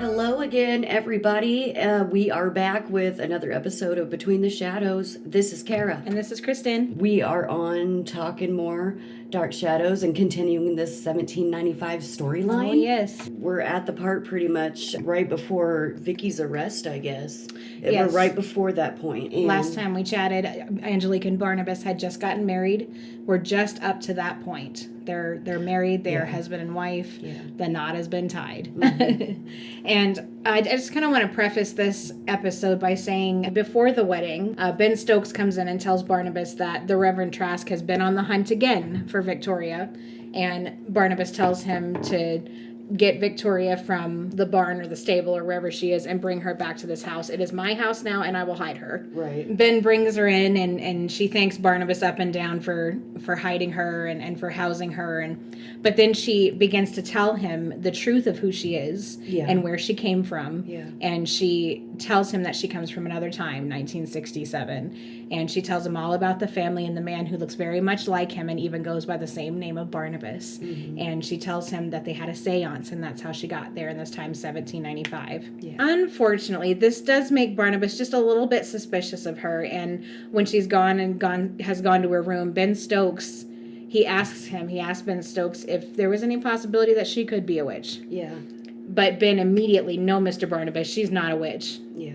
Hello again, everybody. We are back with another episode of Between the Shadows. This is Kara. And this is Kristen. We are on talking more Dark Shadows and continuing this 1795 storyline. Oh, yes. We're at the part pretty much right before Vicky's arrest, I guess. Yes. We're right before that point. And last time we chatted, Angelique and Barnabas had just gotten married. We're just up to that point. They're married. They're husband and wife. Yeah. The knot has been tied. Mm-hmm. And I just kind of want to preface this episode by saying before the wedding, Ben Stokes comes in and tells Barnabas that the Reverend Trask has been on the hunt again for Victoria. And Barnabas tells him to get Victoria from the barn or the stable or wherever she is and bring her back to this house. It is my house now, and I will hide her. Right. Ben brings her in, and she thanks Barnabas up and down for hiding her and for housing her. But then she begins to tell him the truth of who she is and where she came from. Yeah. And she tells him that she comes from another time, 1967. And she tells him all about the family and the man who looks very much like him and even goes by the same name of Barnabas. Mm-hmm. And she tells him that they had a seance, and that's how she got there in this time, 1795. Yeah. Unfortunately, this does make Barnabas just a little bit suspicious of her. And when she's has gone to her room, Ben Stokes, he asks Ben Stokes if there was any possibility that she could be a witch. Yeah. But Ben immediately, no, Mr. Barnabas, she's not a witch. Yeah.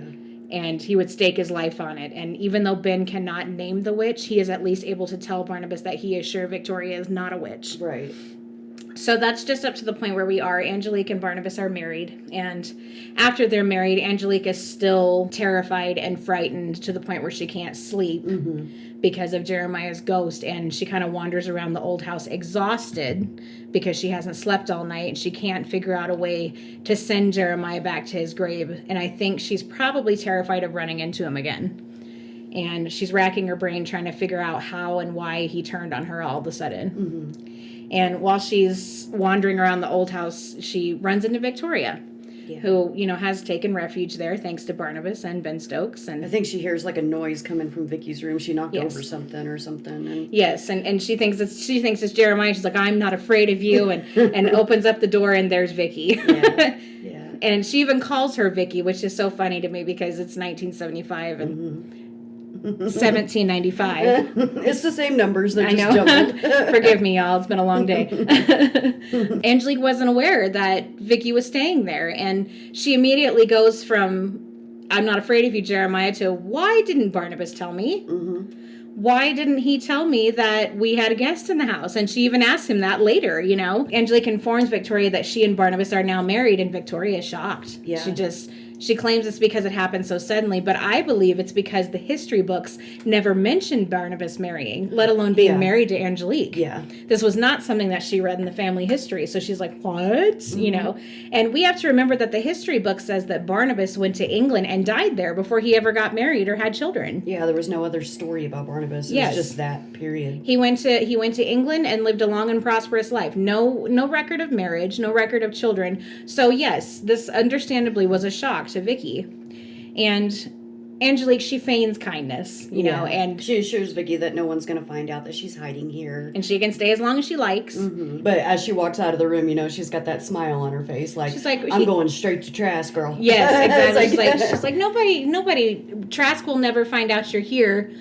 And he would stake his life on it. And even though Ben cannot name the witch, he is at least able to tell Barnabas that he is sure Victoria is not a witch. Right. So that's just up to the point where we are. Angelique and Barnabas are married. And after they're married, Angelique is still terrified and frightened to the point where she can't sleep because of Jeremiah's ghost. And she kind of wanders around the old house exhausted because she hasn't slept all night. And she can't figure out a way to send Jeremiah back to his grave. And I think she's probably terrified of running into him again. And she's racking her brain trying to figure out how and why he turned on her all of a sudden. Mm-hmm. And while she's wandering around the old house, she runs into Victoria, who, has taken refuge there thanks to Barnabas and Ben Stokes. And I think she hears like a noise coming from Vicky's room. She knocked over something or something. And yes, and she thinks it's Jeremiah. She's like, I'm not afraid of you, and opens up the door, and there's Vicky. Yeah. Yeah. And she even calls her Vicky, which is so funny to me because it's 1975 and 1795. It's the same numbers. They're just jumbled. Forgive me, y'all. It's been a long day. Angelique wasn't aware that Vicky was staying there, and she immediately goes from "I'm not afraid of you, Jeremiah" to "Why didn't Barnabas tell me? Mm-hmm. Why didn't he tell me that we had a guest in the house?" And she even asks him that later. Angelique informs Victoria that she and Barnabas are now married, and Victoria is shocked. Yeah. She claims it's because it happened so suddenly, but I believe it's because the history books never mentioned Barnabas marrying, let alone being married to Angelique. Yeah. This was not something that she read in the family history, so she's like, what? Mm-hmm. And we have to remember that the history book says that Barnabas went to England and died there before he ever got married or had children. Yeah, there was no other story about Barnabas. It was just that period. He went to England and lived a long and prosperous life. No record of marriage, no record of children. So yes, this understandably was a shock to Vicky. And Angelique, she feigns kindness, you know, and she assures Vicky that no one's going to find out that she's hiding here. And she can stay as long as she likes. Mm-hmm. But as she walks out of the room, she's got that smile on her face. Like, she's like, I'm going straight to Trask, girl. Yes, exactly. she's like, nobody, Trask will never find out you're here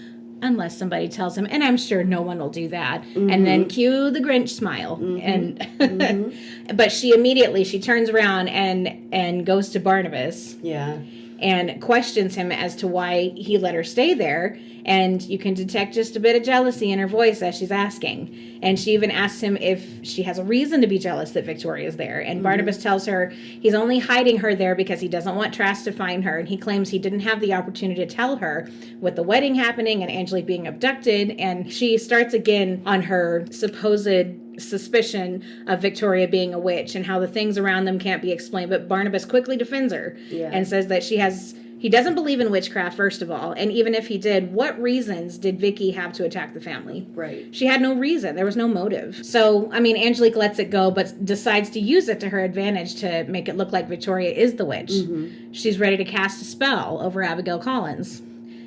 unless somebody tells him, and I'm sure no one will do that. Mm-hmm. And then cue the Grinch smile. Mm-hmm. And but she turns around and goes to Barnabas. Yeah. And questions him as to why he let her stay there. And you can detect just a bit of jealousy in her voice as she's asking. And she even asks him if she has a reason to be jealous that Victoria's there. And Barnabas tells her he's only hiding her there because he doesn't want Trask to find her. And he claims he didn't have the opportunity to tell her with the wedding happening and Angelique being abducted. And she starts again on her supposed suspicion of Victoria being a witch and how the things around them can't be explained. But Barnabas quickly defends her and says that he doesn't believe in witchcraft, first of all. And even if he did, what reasons did Vicky have to attack the family? Right. She had no reason. There was no motive. So, Angelique lets it go, but decides to use it to her advantage to make it look like Victoria is the witch. Mm-hmm. She's ready to cast a spell over Abigail Collins.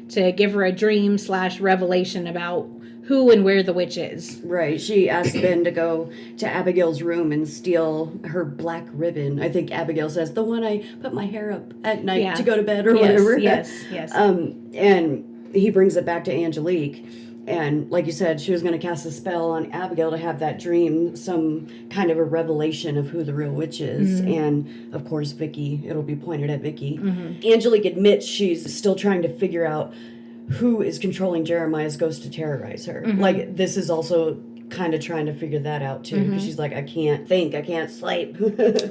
to give her a dream / revelation about who and where the witch is. Right. She asked Ben to go to Abigail's room and steal her black ribbon. I think Abigail says, the one I put my hair up at night to go to bed or whatever. Yes. And he brings it back to Angelique. And like you said, she was going to cast a spell on Abigail to have that dream, some kind of a revelation of who the real witch is. And of course, Vicky, it'll be pointed at Vicky. Angelique admits she's still trying to figure out who is controlling Jeremiah's ghost to terrorize her. Like, this is also kind of trying to figure that out too, because she's like, I can't think, I can't sleep.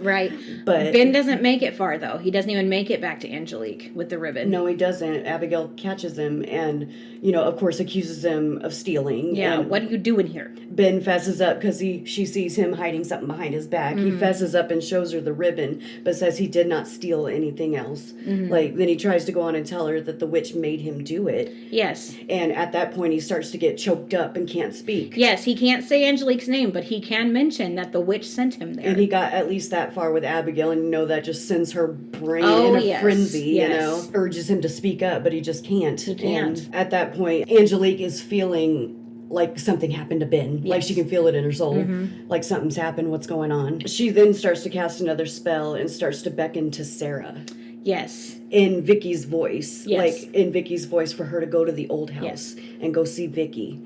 Right. But Ben doesn't make it far, though. He doesn't even make it back to Angelique with the ribbon. No, he doesn't. Abigail catches him and, you know, of course accuses him of stealing. Yeah, and what are you doing here? Ben fesses up because she sees him hiding something behind his back. He fesses up and shows her the ribbon, but says he did not steal anything else. Like, then he tries to go on and tell her that the witch made him do it. Yes. And at that point, he starts to get choked up and can't speak. Yes, he can't say Angelique's name, but he can mention that the witch sent him there. And he got at least that far with Abigail, and you know that just sends her brain in a frenzy, you know, urges him to speak up, but he just can't. He can't. And at that point, Angelique is feeling like something happened to Ben. Like she can feel it in her soul. Like something's happened, what's going on. She then starts to cast another spell and starts to beckon to Sarah. Yes. In Vicky's voice. Yes. Like, in Vicky's voice for her to go to the old house and go see Vicky.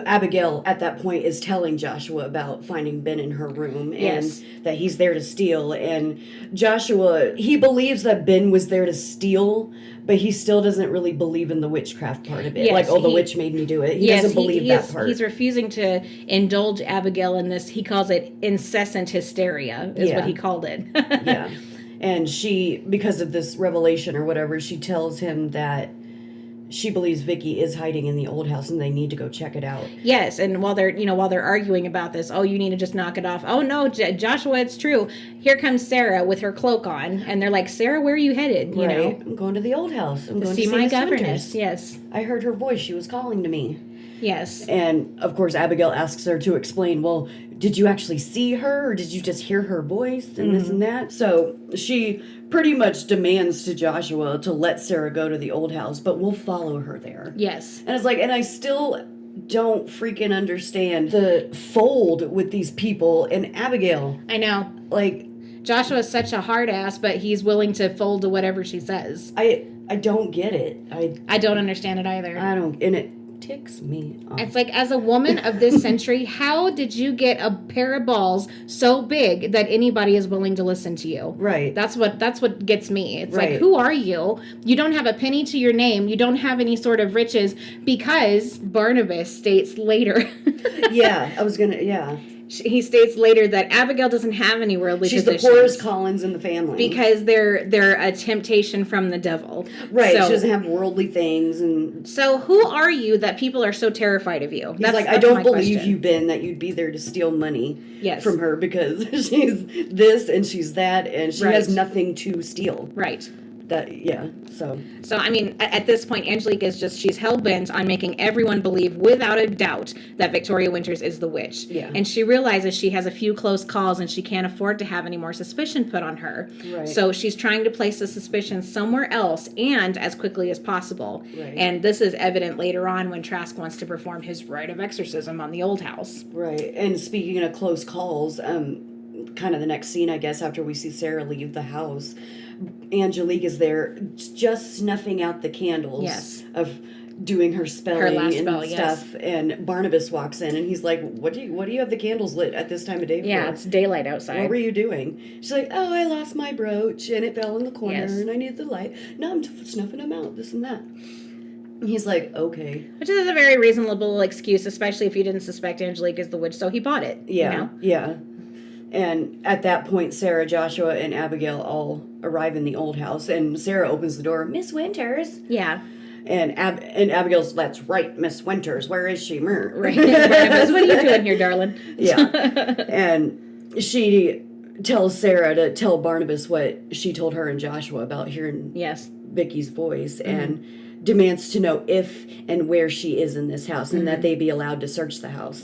Abigail, at that point, is telling Joshua about finding Ben in her room and that he's there to steal. And Joshua, he believes that Ben was there to steal, but he still doesn't really believe in the witchcraft part of it. Yes, the witch made me do it. He doesn't believe that part. He's refusing to indulge Abigail in this. He calls it incessant hysteria, is what he called it. Yeah. And she, because of this revelation or whatever, she tells him that she believes Vicky is hiding in the old house and they need to go check it out. Yes, and while they're arguing about this, oh, you need to just knock it off. Oh no, Joshua, it's true. Here comes Sarah with her cloak on, and they're like, Sarah, where are you headed? You know, I'm going to the old house. I'm going to see my Miss governess. Winters. Yes, I heard her voice. She was calling to me. Yes. And of course, Abigail asks her to explain, well, did you actually see her or did you just hear her voice and this and that? So she pretty much demands to Joshua to let Sarah go to the old house, but we'll follow her there. Yes. And it's like, and I still don't freaking understand the fold with these people and Abigail. I know. Like, Joshua's such a hard ass, but he's willing to fold to whatever she says. I don't get it. I don't understand it either. I don't, and it ticks me off. It's like, as a woman of this century, how did you get a pair of balls so big that anybody is willing to listen to you? Right. That's what gets me. It's like, who are you? You don't have a penny to your name. You don't have any sort of riches, because Barnabas states later. He states later that Abigail doesn't have any worldly positions. She's the poorest Collins in the family. Because they're a temptation from the devil. Right. So, she doesn't have worldly things. And so who are you that people are so terrified of you? That's I don't believe you, Ben, that you'd be there to steal money from her, because she's this and she's that and she has nothing to steal. Right. So I mean, at this point, Angelique is she's hell-bent on making everyone believe without a doubt that Victoria Winters is the witch. Yeah. And she realizes she has a few close calls and she can't afford to have any more suspicion put on her. Right. So she's trying to place the suspicion somewhere else and as quickly as possible. Right. And this is evident later on when Trask wants to perform his rite of exorcism on the old house. Right. And speaking of close calls, kind of the next scene, I guess, after we see Sarah leave the house, Angelique is there just snuffing out the candles of doing her spelling and stuff. And Barnabas walks in and he's like, what do you have the candles lit at this time of day for? Yeah, it's daylight outside. What were you doing? She's like, oh, I lost my brooch and it fell in the corner and I needed the light. No, I'm snuffing them out, this and that. And he's like, okay. Which is a very reasonable excuse, especially if you didn't suspect Angelique is the witch, so he bought it. Yeah, you know? yeah. And at that point, Sarah, Joshua, and Abigail all arrive in the old house. And Sarah opens the door, Miss Winters. Yeah. And Abigail's, that's right, Miss Winters. Where is she? Right. Barnabas, what are you doing here, darling? Yeah. And she tells Sarah to tell Barnabas what she told her and Joshua about hearing Vicky's voice. And demands to know if and where she is in this house and that they be allowed to search the house.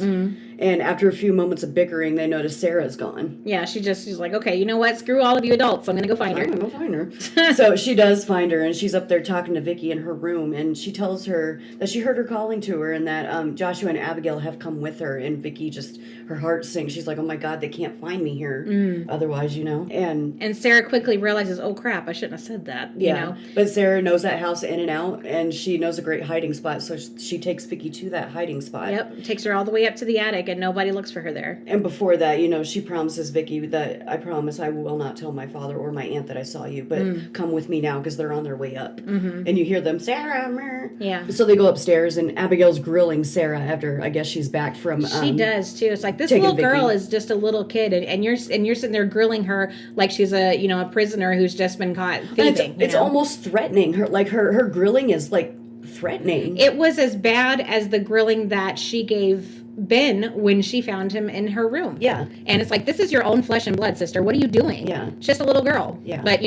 And after a few moments of bickering, they notice Sarah's gone. Yeah, she's like, okay, you know what? Screw all of you adults. I'm going to go find her. I'm going to go find her. So she does find her, and she's up there talking to Vicky in her room, and she tells her that she heard her calling to her and that Joshua and Abigail have come with her, and Vicky just, her heart sinks. She's like, oh my God, they can't find me here. Otherwise, you know. And Sarah quickly realizes, oh crap, I shouldn't have said that, you know. But Sarah knows that house in and out, and she knows a great hiding spot, so she takes Vicky to that hiding spot. Yep, takes her all the way up to the attic, and nobody looks for her there. And before that, you know, she promises Vicky that, I promise I will not tell my father or my aunt that I saw you, but come with me now because they're on their way up. And you hear them, Sarah, meh. Yeah. So they go upstairs, and Abigail's grilling Sarah after, I guess she's back from she does too. It's like, this little girl Vicky is just a little kid, and you're sitting there grilling her like she's a prisoner who's just been caught thieving. It's almost threatening. Her grilling is like threatening. It was as bad as the grilling that she gave Ben when she found him in her room. Yeah. And it's like, this is your own flesh and blood, sister. What are you doing? Yeah. It's just a little girl. Yeah. But,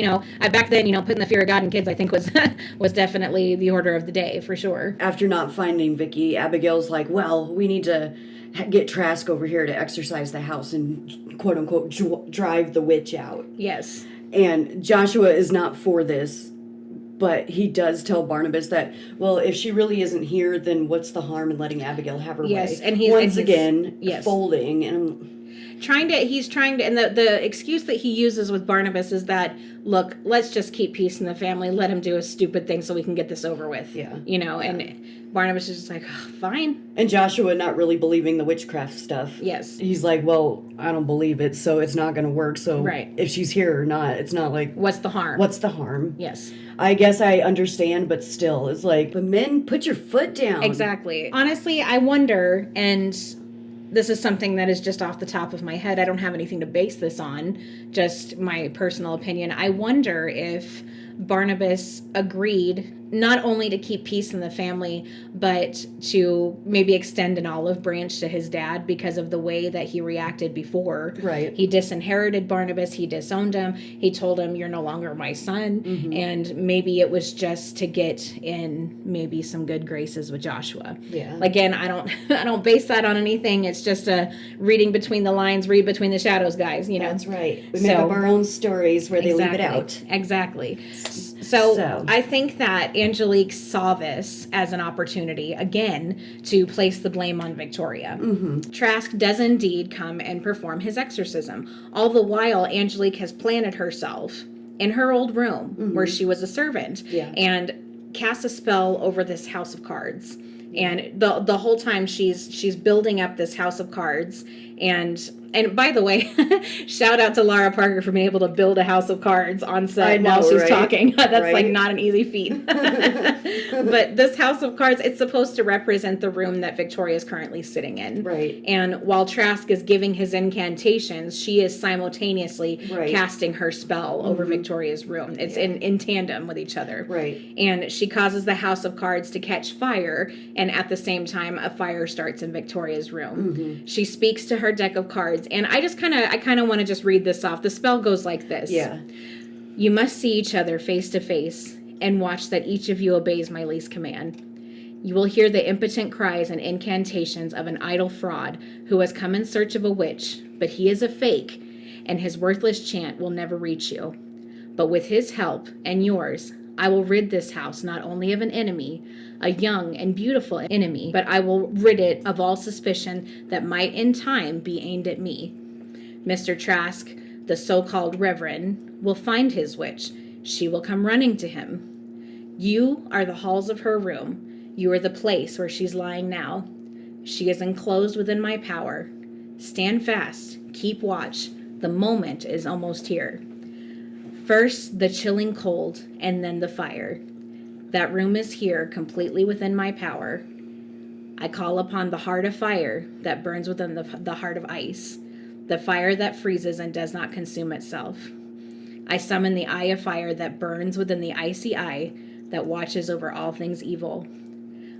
back then, putting the fear of God in kids, I think was definitely the order of the day, for sure. After not finding Vicky, Abigail's like, well, we need to get Trask over here to exercise the house and, quote unquote, drive the witch out. Yes. And Joshua is not for this, but he does tell Barnabas that, well, if she really isn't here, then what's the harm in letting Abigail have her way? And he's again folding and he's trying to, and the excuse that he uses with Barnabas is that, look, let's just keep peace in the family. Let him do a stupid thing so we can get this over with. Yeah. And Barnabas is just like, oh, fine. And Joshua not really believing the witchcraft stuff. Yes. He's like, well, I don't believe it, so it's not going to work. So if she's here or not, it's not like... What's the harm? What's the harm? Yes. I guess I understand, but still, it's like, but men, put your foot down. Exactly. Honestly, I wonder, and this is something that is just off the top of my head. I don't have anything to base this on, just my personal opinion. I wonder if Barnabas agreed not only to keep peace in the family, but to maybe extend an olive branch to his dad because of the way that he reacted before. Right. He disinherited Barnabas. He disowned him. He told him, you're no longer my son. And maybe it was just to get in maybe some good graces with Joshua. Yeah. Again, I don't base that on anything. It's just a reading between the lines, read between the shadows, guys. That's right. We make up our own stories where they leave it out. Exactly. So I think that Angelique saw this as an opportunity, again, to place the blame on Victoria. Trask does indeed come and perform his exorcism. All the while, Angelique has planted herself in her old room where she was a servant and cast a spell over this house of cards. And the whole time she's building up this house of cards. And by the way, shout out to Lara Parker for being able to build a house of cards on set while she's talking. That's like not an easy feat. But this house of cards, it's supposed to represent the room that Victoria is currently sitting in. Right. And while Trask is giving his incantations, she is simultaneously casting her spell over Victoria's room. It's in tandem with each other. Right. And she causes the house of cards to catch fire, and at the same time, a fire starts in Victoria's room. She speaks to her deck of cards, and I kind of want to just read this off. The spell goes like this. Yeah. You must see each other face to face and watch that each of you obeys my least command. You will hear the impotent cries and incantations of an idle fraud who has come in search of a witch, but he is a fake, and his worthless chant will never reach you. But with his help and yours, I will rid this house not only of an enemy, a young and beautiful enemy, but I will rid it of all suspicion that might in time be aimed at me. Mr. Trask, the so-called Reverend, will find his witch. She will come running to him. You are the halls of her room. You are the place where she's lying now. She is enclosed within my power. Stand fast. Keep watch. The moment is almost here. First, the chilling cold, and then the fire. That room is here, completely within my power. I call upon the heart of fire that burns within the heart of ice, the fire that freezes and does not consume itself. I summon the eye of fire that burns within the icy eye that watches over all things evil.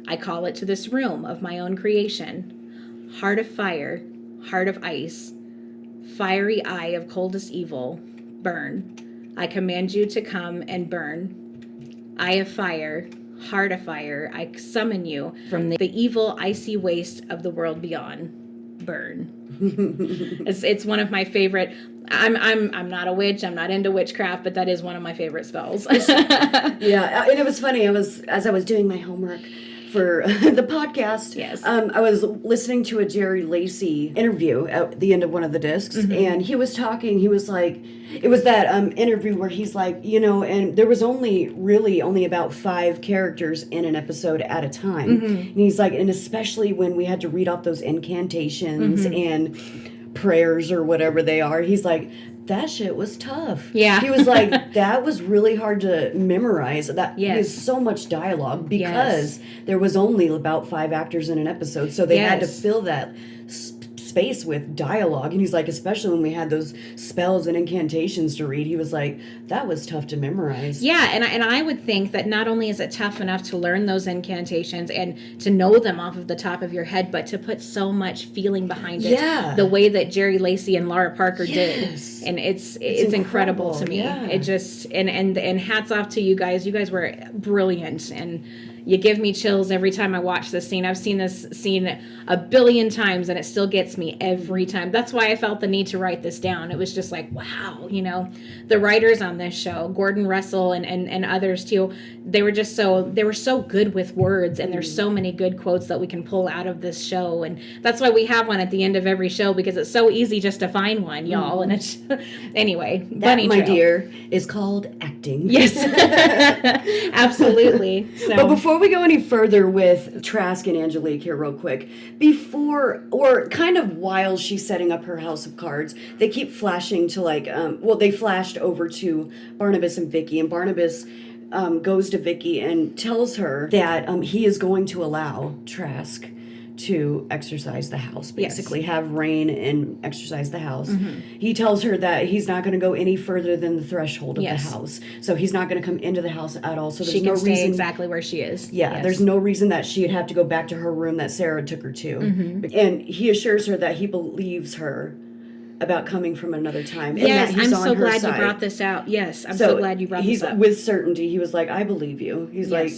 I call it to this room of my own creation. Heart of fire, heart of ice, fiery eye of coldest evil, burn. I command you to come and burn. Eye of fire, heart of fire, I summon you from the evil icy waste of the world beyond. burn. It's one of my favorite. I'm not a witch. I'm not into witchcraft, but that is one of my favorite spells. Yeah, and it was funny. As I was doing my homework for the podcast. Yes. I was listening to a Jerry Lacey interview at the end of one of the discs, and he was talking. He was like, it was that interview where he's like, and there was only about 5 characters in an episode at a time. And he's like, and especially when we had to read off those incantations and prayers or whatever they are, he's like, that shit was tough. Yeah. He was like, that was really hard to memorize. That Yes. is so much dialogue because there was only about 5 actors in an episode. So they had to fill that space with dialogue. And he's like, especially when we had those spells and incantations to read, he was like, that was tough to memorize. Yeah, and I would think that not only is it tough enough to learn those incantations and to know them off of the top of your head, but to put so much feeling behind it, the way that Jerry Lacey and Laura Parker did. And it's incredible to me. Yeah. It just and hats off to you guys. You guys were brilliant, and you give me chills every time I watch this scene. I've seen this scene a billion times, and it still gets me every time. That's why I felt the need to write this down. It was just like, wow, the writers on this show, Gordon Russell and others too, they were so good with words, and there's so many good quotes that we can pull out of this show, and that's why we have one at the end of every show, because it's so easy just to find one, y'all. And it's anyway, that, bunny my trail. Dear, is called acting. Yes. Absolutely. So But before we go any further with Trask and Angelique here real quick, before or kind of while she's setting up her house of cards, they keep flashing to they flashed over to Barnabas and Vicky, and Barnabas goes to Vicky and tells her that he is going to allow Trask to exercise the house, basically have Rain and exercise the house. He tells her that he's not going to go any further than the threshold of the house, so he's not going to come into the house at all. So there's she can no stay reason exactly where she is. there's no reason that she'd have to go back to her room that Sarah took her to. And he assures her that he believes her about coming from another time. Yes, and that he's I'm so on her glad side. you brought this out. Yes, I'm so glad you brought this up. With certainty, he was like, I believe you. He's like,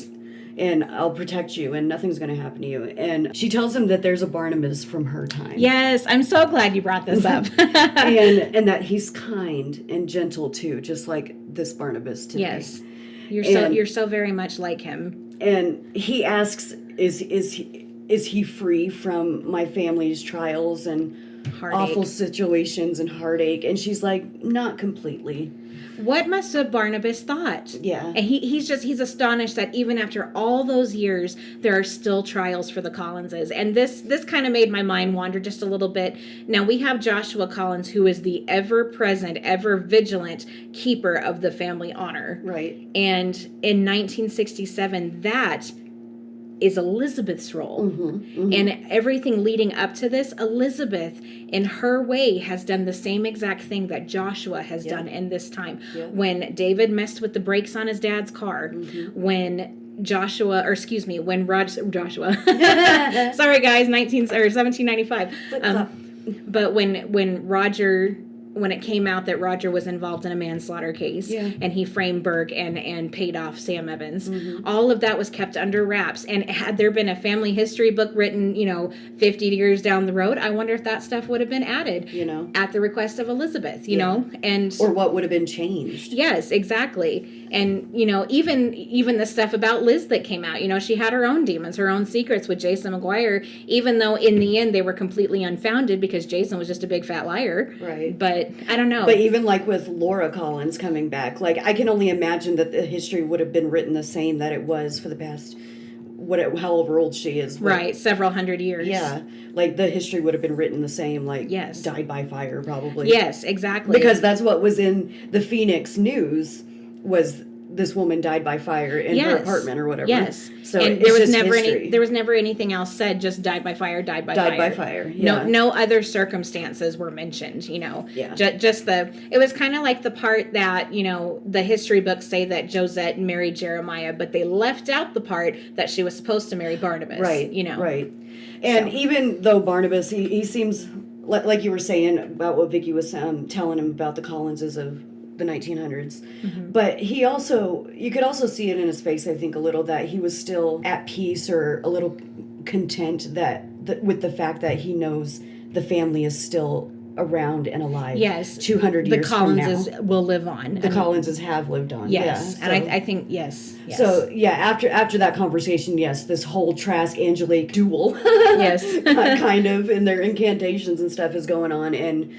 and I'll protect you, and nothing's going to happen to you. And she tells him that there's a Barnabas from her time. Yes, I'm so glad you brought this up. and that he's kind and gentle too, just like this Barnabas today. Yes, you're so very much like him. And he asks, is he free from my family's trials and Heartache. awful situations and heartache? And she's like, not completely. What must have Barnabas thought? Yeah. And he's astonished that even after all those years, there are still trials for the Collinses. And this kind of made my mind wander just a little bit. Now, we have Joshua Collins, who is the ever-present, ever-vigilant keeper of the family honor. Right. And in 1967, that is Elizabeth's role. And everything leading up to this, Elizabeth, in her way, has done the same exact thing that Joshua has done in this time. When David messed with the brakes on his dad's car, when Joshua, sorry guys, 1795. But when Roger, when it came out that Roger was involved in a manslaughter case, and he framed Burke and paid off Sam Evans, all of that was kept under wraps. And had there been a family history book written, 50 years down the road, I wonder if that stuff would have been added, at the request of Elizabeth, and or what would have been changed. Yes, exactly. And, even the stuff about Liz that came out, she had her own demons, her own secrets with Jason McGuire, even though in the end they were completely unfounded because Jason was just a big fat liar. Right. But I don't know. But even like with Laura Collins coming back, I can only imagine that the history would have been written the same that it was for the past, however old she is. Right, several hundred years. Yeah, the history would have been written the same, yes. died by fire probably. Yes, exactly. Because that's what was in the Phoenix News, was this woman died by fire in her apartment or whatever. Yes. So and there was never anything else said, just died by fire, died by fire. Yeah. No other circumstances were mentioned, Yeah. Just it was kind of like the part that, the history books say that Josette married Jeremiah, but they left out the part that she was supposed to marry Barnabas. Right. Right. And even though Barnabas, he seems like you were saying about what Vicky was telling him about the Collinses of the 1900s. But you could also see it in his face, I think, a little, that he was still at peace or a little content that with the fact that he knows the family is still around and alive. Yes. 200 years from now. The Collinses will live on. The Collinses have lived on. Yes. Yeah, And I think, yes. So, yeah, after that conversation, yes, this whole Trask Angelique duel, Yes. kind of, and their incantations and stuff is going on, and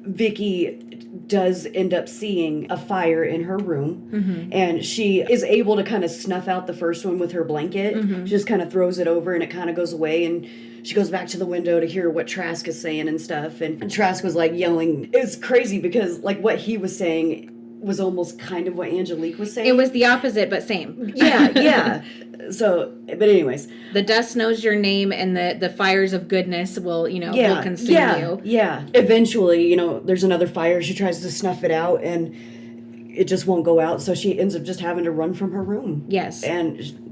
Vicky does end up seeing a fire in her room, and she is able to kind of snuff out the first one with her blanket. She just kind of throws it over, and it kind of goes away, and she goes back to the window to hear what Trask is saying and stuff, and Trask was like yelling. It was crazy because like what he was saying was almost kind of what Angelique was saying. It was the opposite, but same. Yeah. So, but anyways. The dust knows your name, and the fires of goodness will, will consume you. Yeah. Eventually, there's another fire. She tries to snuff it out, and it just won't go out. So she ends up just having to run from her room. Yes. And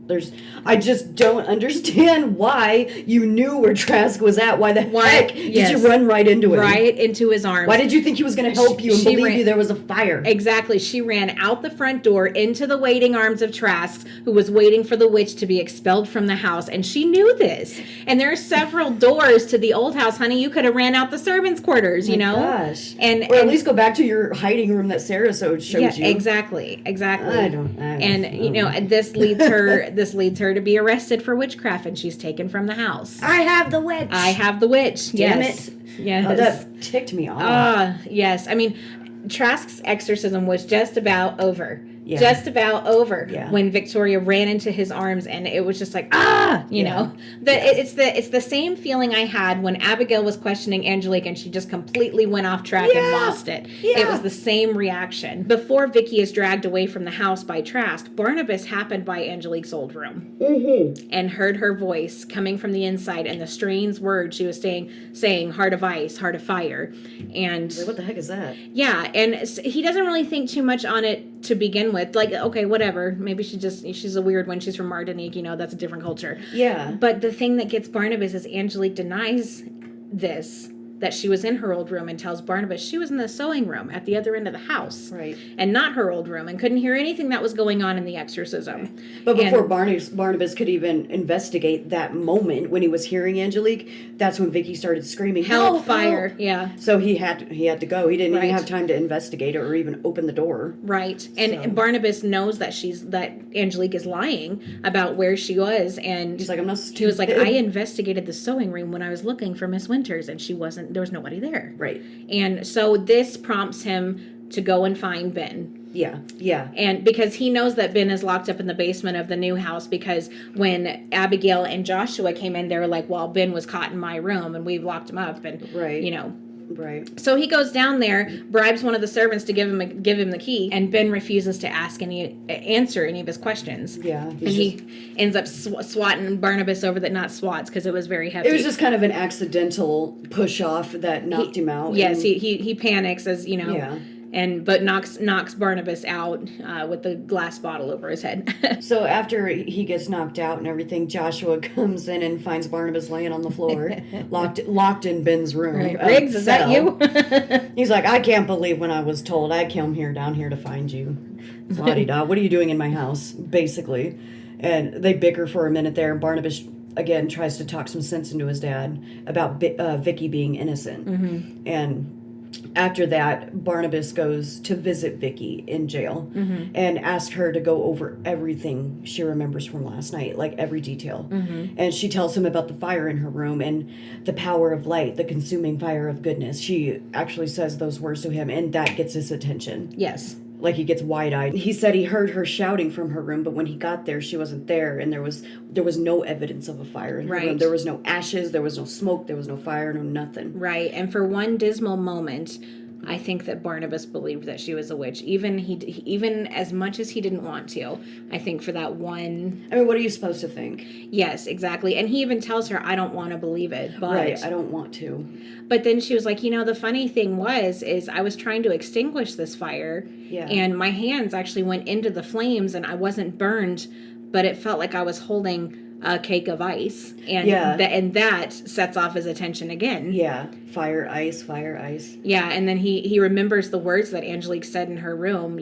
I just don't understand why you knew where Trask was at. Why the heck did you run right into him? Right into his arms. Why did you think he was going to help you and believe you there was a fire? Exactly. She ran out the front door into the waiting arms of Trask, who was waiting for the witch to be expelled from the house. And she knew this. And there are several doors to the old house, honey. You could have ran out the servants' quarters, Gosh. And or at least go back to your hiding room that Sarah showed you. Exactly. I don't and this leads her to be arrested for witchcraft, and she's taken from the house. I have the witch. Damn it. Yes. Oh, that ticked me off. Yes. I mean, Trask's exorcism was just about over. Yeah. Just about over when Victoria ran into his arms, and it was just like, you know. It's the same feeling I had when Abigail was questioning Angelique and she just completely went off track and lost it. Yeah. It was the same reaction. Before Vicky is dragged away from the house by Trask, Barnabas happened by Angelique's old room and heard her voice coming from the inside and the strange words she was saying, heart of ice, heart of fire. And what the heck is that? Yeah, and he doesn't really think too much on it to begin with. Like, okay, whatever. Maybe she's a weird one. She's from Martinique, that's a different culture. Yeah. But the thing that gets Barnabas is Angelique denies this, that she was in her old room, and tells Barnabas she was in the sewing room at the other end of the house. Right. And not her old room, and couldn't hear anything that was going on in the exorcism. Right. But before Barnabas could even investigate that moment when he was hearing Angelique, that's when Vicky started screaming, help, fire. Help. Yeah. So he had to go. He didn't even have time to investigate it or even open the door. Right. And Barnabas knows that Angelique is lying about where she was, and he's like, I'm not stupid. He was like, I investigated the sewing room when I was looking for Miss Winters, and there was nobody there. Right. And so this prompts him to go and find Ben. Yeah. And because he knows that Ben is locked up in the basement of the new house, because when Abigail and Joshua came in, they were like, well, Ben was caught in my room and we've locked him up. And, Right. So he goes down there, bribes one of the servants to give him the key, and Ben refuses to answer any of his questions. Yeah. He ends up swatting Barnabas over not swats, because it was very heavy. It was just kind of an accidental push off that knocked him out. Yes, he panics as, but knocks Barnabas out with the glass bottle over his head. So after he gets knocked out and everything, Joshua comes in and finds Barnabas laying on the floor, locked in Ben's room. Right. Riggs, is that you? He's like, I can't believe when I was told I came down here to find you. La-di-da. What are you doing in my house? Basically. And they bicker for a minute there, and Barnabas again tries to talk some sense into his dad about Vicky being innocent. And after that, Barnabas goes to visit Vicky in jail and asks her to go over everything she remembers from last night, like every detail. And she tells him about the fire in her room and the power of light, the consuming fire of goodness. She actually says those words to him, and that gets his attention. Yes. Like, he gets wide-eyed. He said he heard her shouting from her room, but when he got there, she wasn't there, and there was no evidence of a fire in her room. There was no ashes, there was no smoke, there was no fire, no nothing. Right, and for one dismal moment, I think that Barnabas believed that she was a witch, even as much as he didn't want to. I think for that one... I mean, what are you supposed to think? Yes, exactly. And he even tells her, I don't want to believe it. But, right, I don't want to. But then she was like, the funny thing is I was trying to extinguish this fire, and my hands actually went into the flames, and I wasn't burned, but it felt like I was holding a cake of ice, and that sets off his attention again. Yeah, fire, ice. Yeah, and then he remembers the words that Angelique said in her room,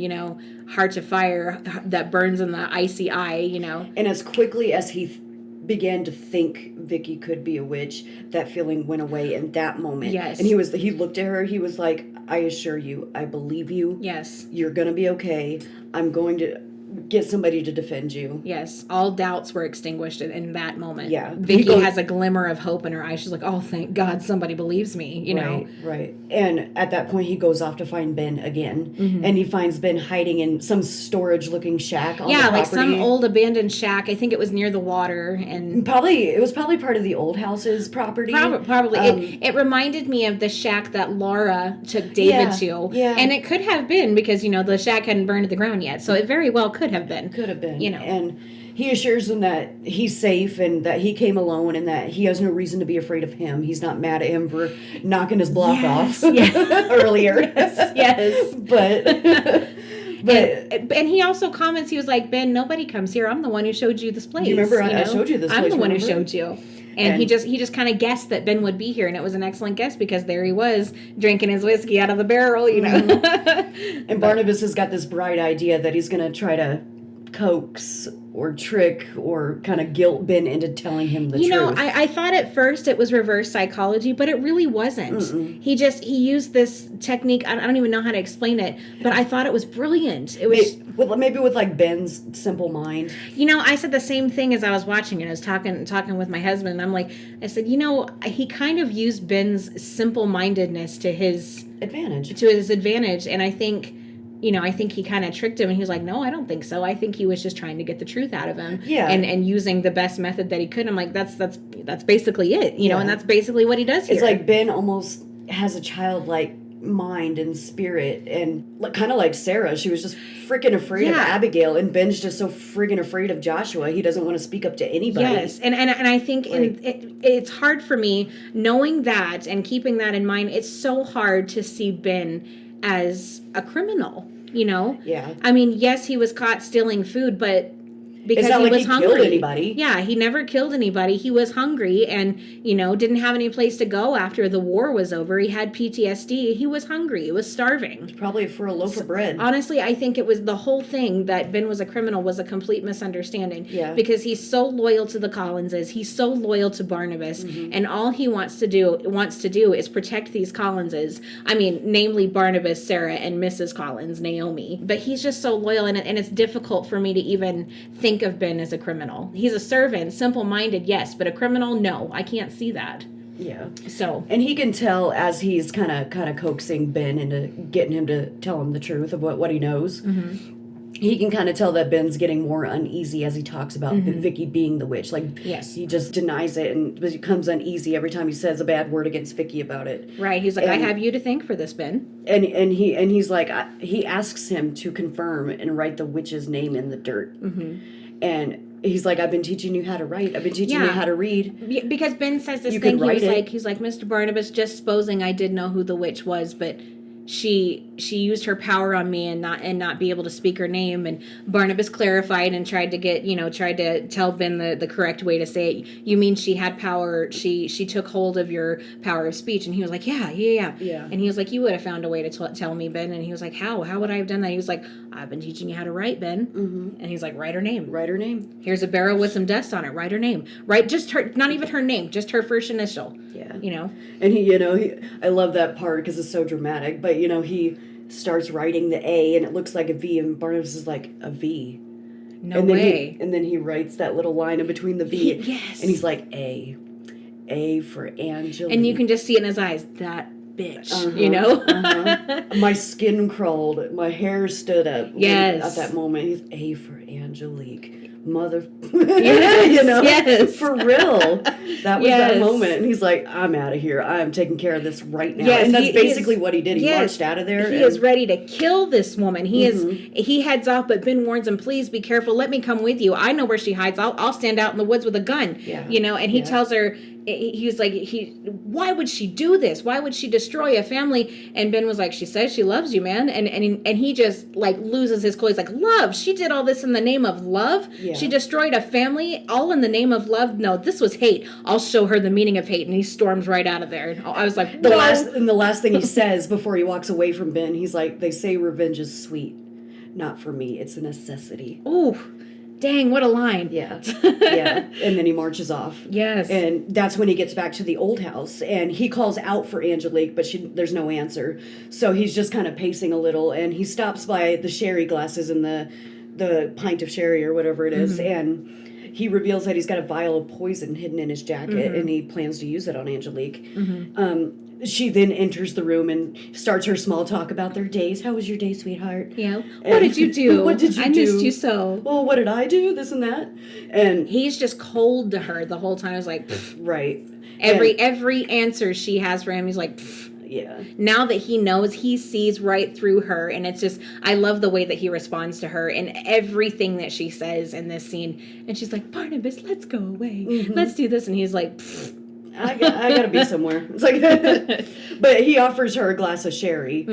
heart of fire that burns in the icy eye, And as quickly as he began to think Vicky could be a witch, that feeling went away in that moment. Yes. And he looked at her, he was like, I assure you, I believe you. Yes. You're going to be okay. I'm going to get somebody to defend you. Yes. All doubts were extinguished in that moment. Yeah. Vicky has a glimmer of hope in her eyes. She's like, oh, thank God somebody believes me, you know? Right. And at that point, he goes off to find Ben again. Mm-hmm. And he finds Ben hiding in some storage-looking shack on the property. Like some old abandoned shack. I think it was near the water. And it was probably part of the old house's property. Probably. It reminded me of the shack that Laura took David to. Yeah. And it could have been because, the shack hadn't burned to the ground yet. So it very well could have been. And he assures them that he's safe and that he came alone and that he has no reason to be afraid of him. He's not mad at him for knocking his block off earlier. Yes. But and he also comments, he was like, Ben, nobody comes here. I'm the one who showed you this place. You remember I showed you this place? I'm the one who remember? showed you. And he just kind of guessed that Ben would be here, and it was an excellent guess because there he was drinking his whiskey out of the barrel, Mm-hmm. And Barnabas has got this bright idea that he's going to try to coax or trick or kind of guilt Ben into telling him the truth. I thought at first it was reverse psychology, but it really wasn't. Mm-mm. He used this technique. I don't even know how to explain it, but I thought it was brilliant. It was maybe with like Ben's simple mind. I said the same thing as I was watching it. I was talking with my husband, and I'm like, I said, he kind of used Ben's simple-mindedness to his advantage, and I think he kind of tricked him, and he was like, no, I don't think so. I think he was just trying to get the truth out of him. Yeah. And using the best method that he could. I'm like, that's basically it, and that's basically what he does here. It's like Ben almost has a childlike mind and spirit, and kind of like Sarah, she was just freaking afraid of Abigail, and Ben's just so friggin' afraid of Joshua, he doesn't want to speak up to anybody. Yes, and I think it's hard for me, knowing that and keeping that in mind, it's so hard to see Ben as a criminal. Yeah. I mean, yes, he was caught stealing food, but because he was hungry. Killed anybody. Yeah, he never killed anybody. He was hungry and, didn't have any place to go after the war was over. He had PTSD. He was hungry. He was starving. Probably for a loaf of bread. Honestly, I think it was the whole thing that Ben was a criminal was a complete misunderstanding. Yeah. Because he's so loyal to the Collinses. He's so loyal to Barnabas. Mm-hmm. And all he wants to do is protect these Collinses. I mean, namely Barnabas, Sarah, and Mrs. Collins, Naomi. But he's just so loyal, and it's difficult for me to even think of Ben as a criminal. He's a servant, simple-minded, yes, but a criminal, no. I can't see that. Yeah. So. And he can tell as he's kind of coaxing Ben into getting him to tell him the truth of what he knows. Mm-hmm. He can kind of tell that Ben's getting more uneasy as he talks about Vicky being the witch. Like, yes, he just denies it and becomes uneasy every time he says a bad word against Vicky about it. Right. He's like, I have you to thank for this, Ben. And he's like, he asks him to confirm and write the witch's name in the dirt. Mm-hmm. And he's like, I've been teaching you how to write. I've been teaching you how to read. Because Ben says this thing. He's like, Mr. Barnabas, just supposing I did know who the witch was, but she used her power on me and not be able to speak her name. And Barnabas clarified and tried to tell Ben the correct way to say it. You mean she had power? She took hold of your power of speech. And he was like, yeah. And he was like, you would have found a way to tell me, Ben. And he was like, how would I have done that? He was like, I've been teaching you how to write, Ben. Mm-hmm. And he's like, write her name. Here's a barrel with some dust on it. Write her name. Write just her, not even her name, just her first initial. Yeah. And he I love that part because it's so dramatic. But he starts writing the A and it looks like a V, and Barnabas is like, a V. No way. And then he writes that little line in between the V. Yes. And he's like, A for Angelique. And you can just see in his eyes, that bitch, My skin crawled. My hair stood up. Yes. At that moment, he's A for Angelique. Mother. Yes. For real. That was that moment. And he's like, I'm out of here. I'm taking care of this right now. Yes, and that's basically what he did. He marched out of there. He is ready to kill this woman. He heads off, but Ben warns him, please be careful. Let me come with you. I know where she hides. I'll stand out in the woods with a gun. Yeah. And he tells her, he was like, why would she do this? Why would she destroy a family? And Ben was like, she says she loves you, man. And he just like loses his cool. He's like, love? She did all this in the name of love? Yeah. She destroyed a family all in the name of love? No, this was hate. I'll show her the meaning of hate. And he storms right out of there. I was like, the last thing he says before he walks away from Ben, he's like, they say revenge is sweet. Not for me. It's a necessity. Ooh. Dang, what a line. Yeah. Yeah. And then he marches off. Yes. And that's when he gets back to the old house. And he calls out for Angelique, but there's no answer. So he's just kind of pacing a little. And he stops by the sherry glasses and the pint of sherry or whatever it is. And he reveals that he's got a vial of poison hidden in his jacket. And he plans to use it on Angelique. She then enters the room and starts her small talk about their days. How was your day, sweetheart? Yeah. What did you do? What did you do? I missed you so. Well, what did I do? This and that. And he's just cold to her the whole time. I was like, pfft. Right. Every answer she has for him, he's like, pfft. Yeah. Now that he knows, he sees right through her, and it's just, I love the way that he responds to her and everything that she says in this scene. And she's like, Barnabas, let's go away. Let's do this. And he's like, pfft. I gotta be somewhere. It's like, but he offers her a glass of sherry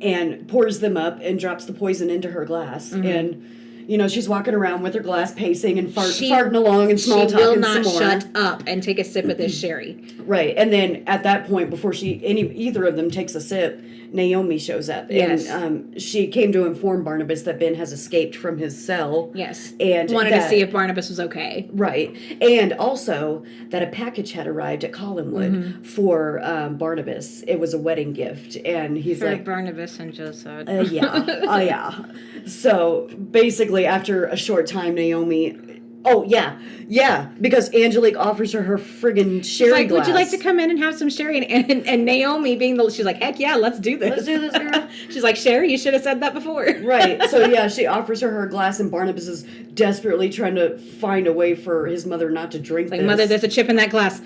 and pours them up and drops the poison into her glass. And, you know, she's walking around with her glass, pacing and farting along and small talking some more. She will not shut up and take a sip of this sherry. Right. And then at that point, before either of them takes a sip, Naomi shows up. Yes. And she came to inform Barnabas that Ben has escaped from his cell. Yes. And wanted to see if Barnabas was okay. Right. And also that a package had arrived at Collinwood for Barnabas. It was a wedding gift. And he's for like... Barnabas and Joseph. Yeah. Oh, yeah. So basically, after a short time, Naomi... Oh, yeah. Yeah. Because Angelique offers her friggin' sherry glass. Would you like to come in and have some sherry? And Naomi being she's like, heck yeah, let's do this. Let's do this, girl. She's like, Sherry, you should have said that before. Right. So, yeah, she offers her glass, and Barnabas is desperately trying to find a way for his mother not to drink this. Mother, there's a chip in that glass.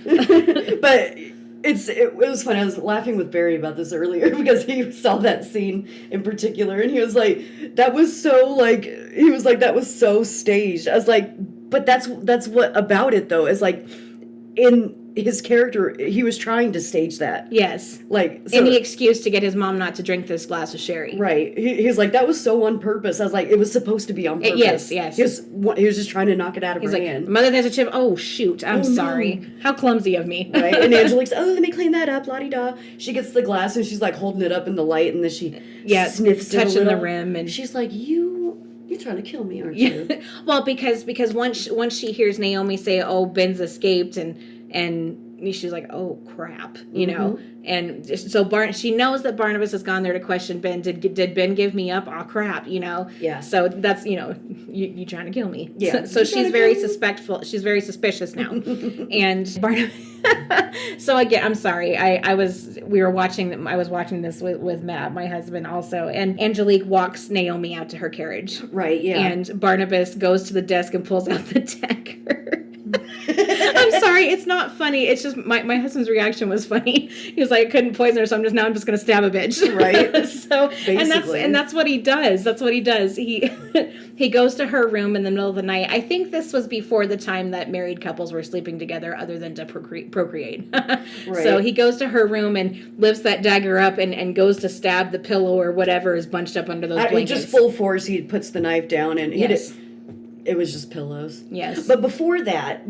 But... It was fun. I was laughing with Barry about this earlier because he saw that scene in particular and he was like, that was so staged. I was like, but that's what about it though, is like in his character, he was trying to stage that. Yes. Like, so, any excuse to get his mom not to drink this glass of sherry. Right. He's like, that was so on purpose. I was like, it was supposed to be on purpose. Yes. He was just trying to knock it out of her hand. Mother, there's a chip. Oh, shoot. I'm sorry. No. How clumsy of me. Right. And Angelique's, oh, let me clean that up, la-di-da. She gets the glass and she's like holding it up in the light and then she sniffs it a little. Touching the rim. And she's like, you're trying to kill me, aren't you? Well, because once she hears Naomi say, oh, Ben's escaped and she's like, oh crap, you know, and so she knows that Barnabas has gone there to question Ben. Did Ben give me up? Oh crap, you know. Yeah. So that's, you know, you trying to kill me. Yeah. So she's very She's very suspicious now, and Barnabas. So again, I'm sorry. I was watching this with Matt, my husband, also, and Angelique walks Naomi out to her carriage. Right. Yeah. And Barnabas goes to the desk and pulls out the dagger. I'm sorry, it's not funny. It's just my husband's reaction was funny. He was like, I couldn't poison her, so I'm just going to stab a bitch. Right. So basically. and that's what he does. That's what he does. He goes to her room in the middle of the night. I think this was before the time that married couples were sleeping together, other than to procreate. Right. So he goes to her room and lifts that dagger up and goes to stab the pillow or whatever is bunched up under those blankets. Just full force, he puts the knife down and it was just pillows. Yes. But before that,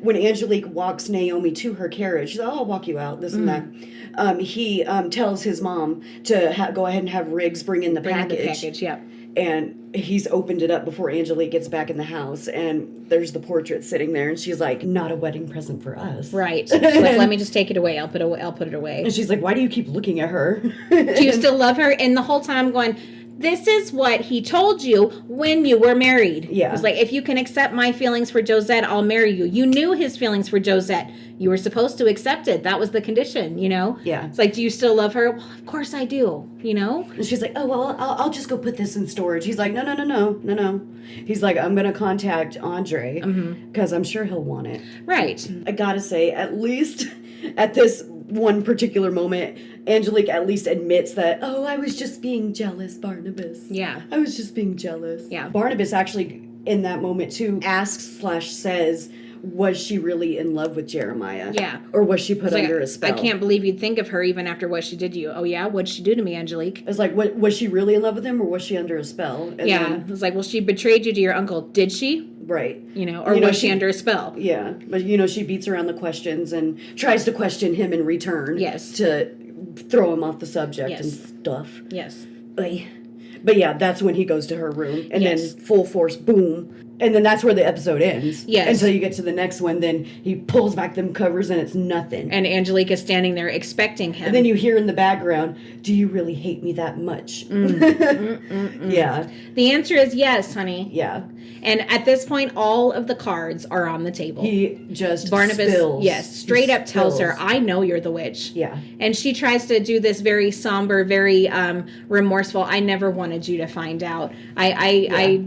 when Angelique walks Naomi to her carriage, she's like, oh, I'll walk you out, this and that. He tells his mom to go ahead and have Riggs bring in the package. Yeah. And he's opened it up before Angelique gets back in the house. And there's the portrait sitting there. And she's like, not a wedding present for us. Right. She's like, let me just take it away. I'll put it away. And she's like, why do you keep looking at her? Do you still love her? And the whole time I'm going, this is what he told you when you were married. Yeah. It's like, if you can accept my feelings for Josette, I'll marry you. You knew his feelings for Josette. You were supposed to accept it. That was the condition, you know? Yeah. It's like, do you still love her? Well, of course I do, you know? And she's like, oh, well, I'll just go put this in storage. He's like, no. He's like, I'm going to contact Andre because I'm sure he'll want it. Right. I gotta say, at least at this one particular moment, Angelique at least admits that, oh, I was just being jealous, Barnabas. Yeah. I was just being jealous. Yeah. Barnabas actually, in that moment, too, asks/says, was she really in love with Jeremiah? Yeah. Or was she put under a spell? I can't believe you'd think of her even after what she did to you. Oh, yeah? What'd she do to me, Angelique? It's like, was she really in love with him, or was she under a spell? And it was like, well, she betrayed you to your uncle. Did she? Right. You know, or was she under a spell? Yeah. But, she beats around the questions and tries to question him in return. Yes. To throw him off the subject and stuff. Yes. But yeah, that's when he goes to her room, and Yes. then full force, boom. And then that's where the episode ends. Yes. Until you get to the next one, then he pulls back them covers and it's nothing. And Angelique is standing there expecting him. And then you hear in the background, do you really hate me that much? Yeah. The answer is yes, honey. Yeah. And at this point, all of the cards are on the table. He just Barnabas, spills. yes, straight He up tells her, spills. I know you're the witch. Yeah. And she tries to do this very somber, very remorseful, I never wanted you to find out. I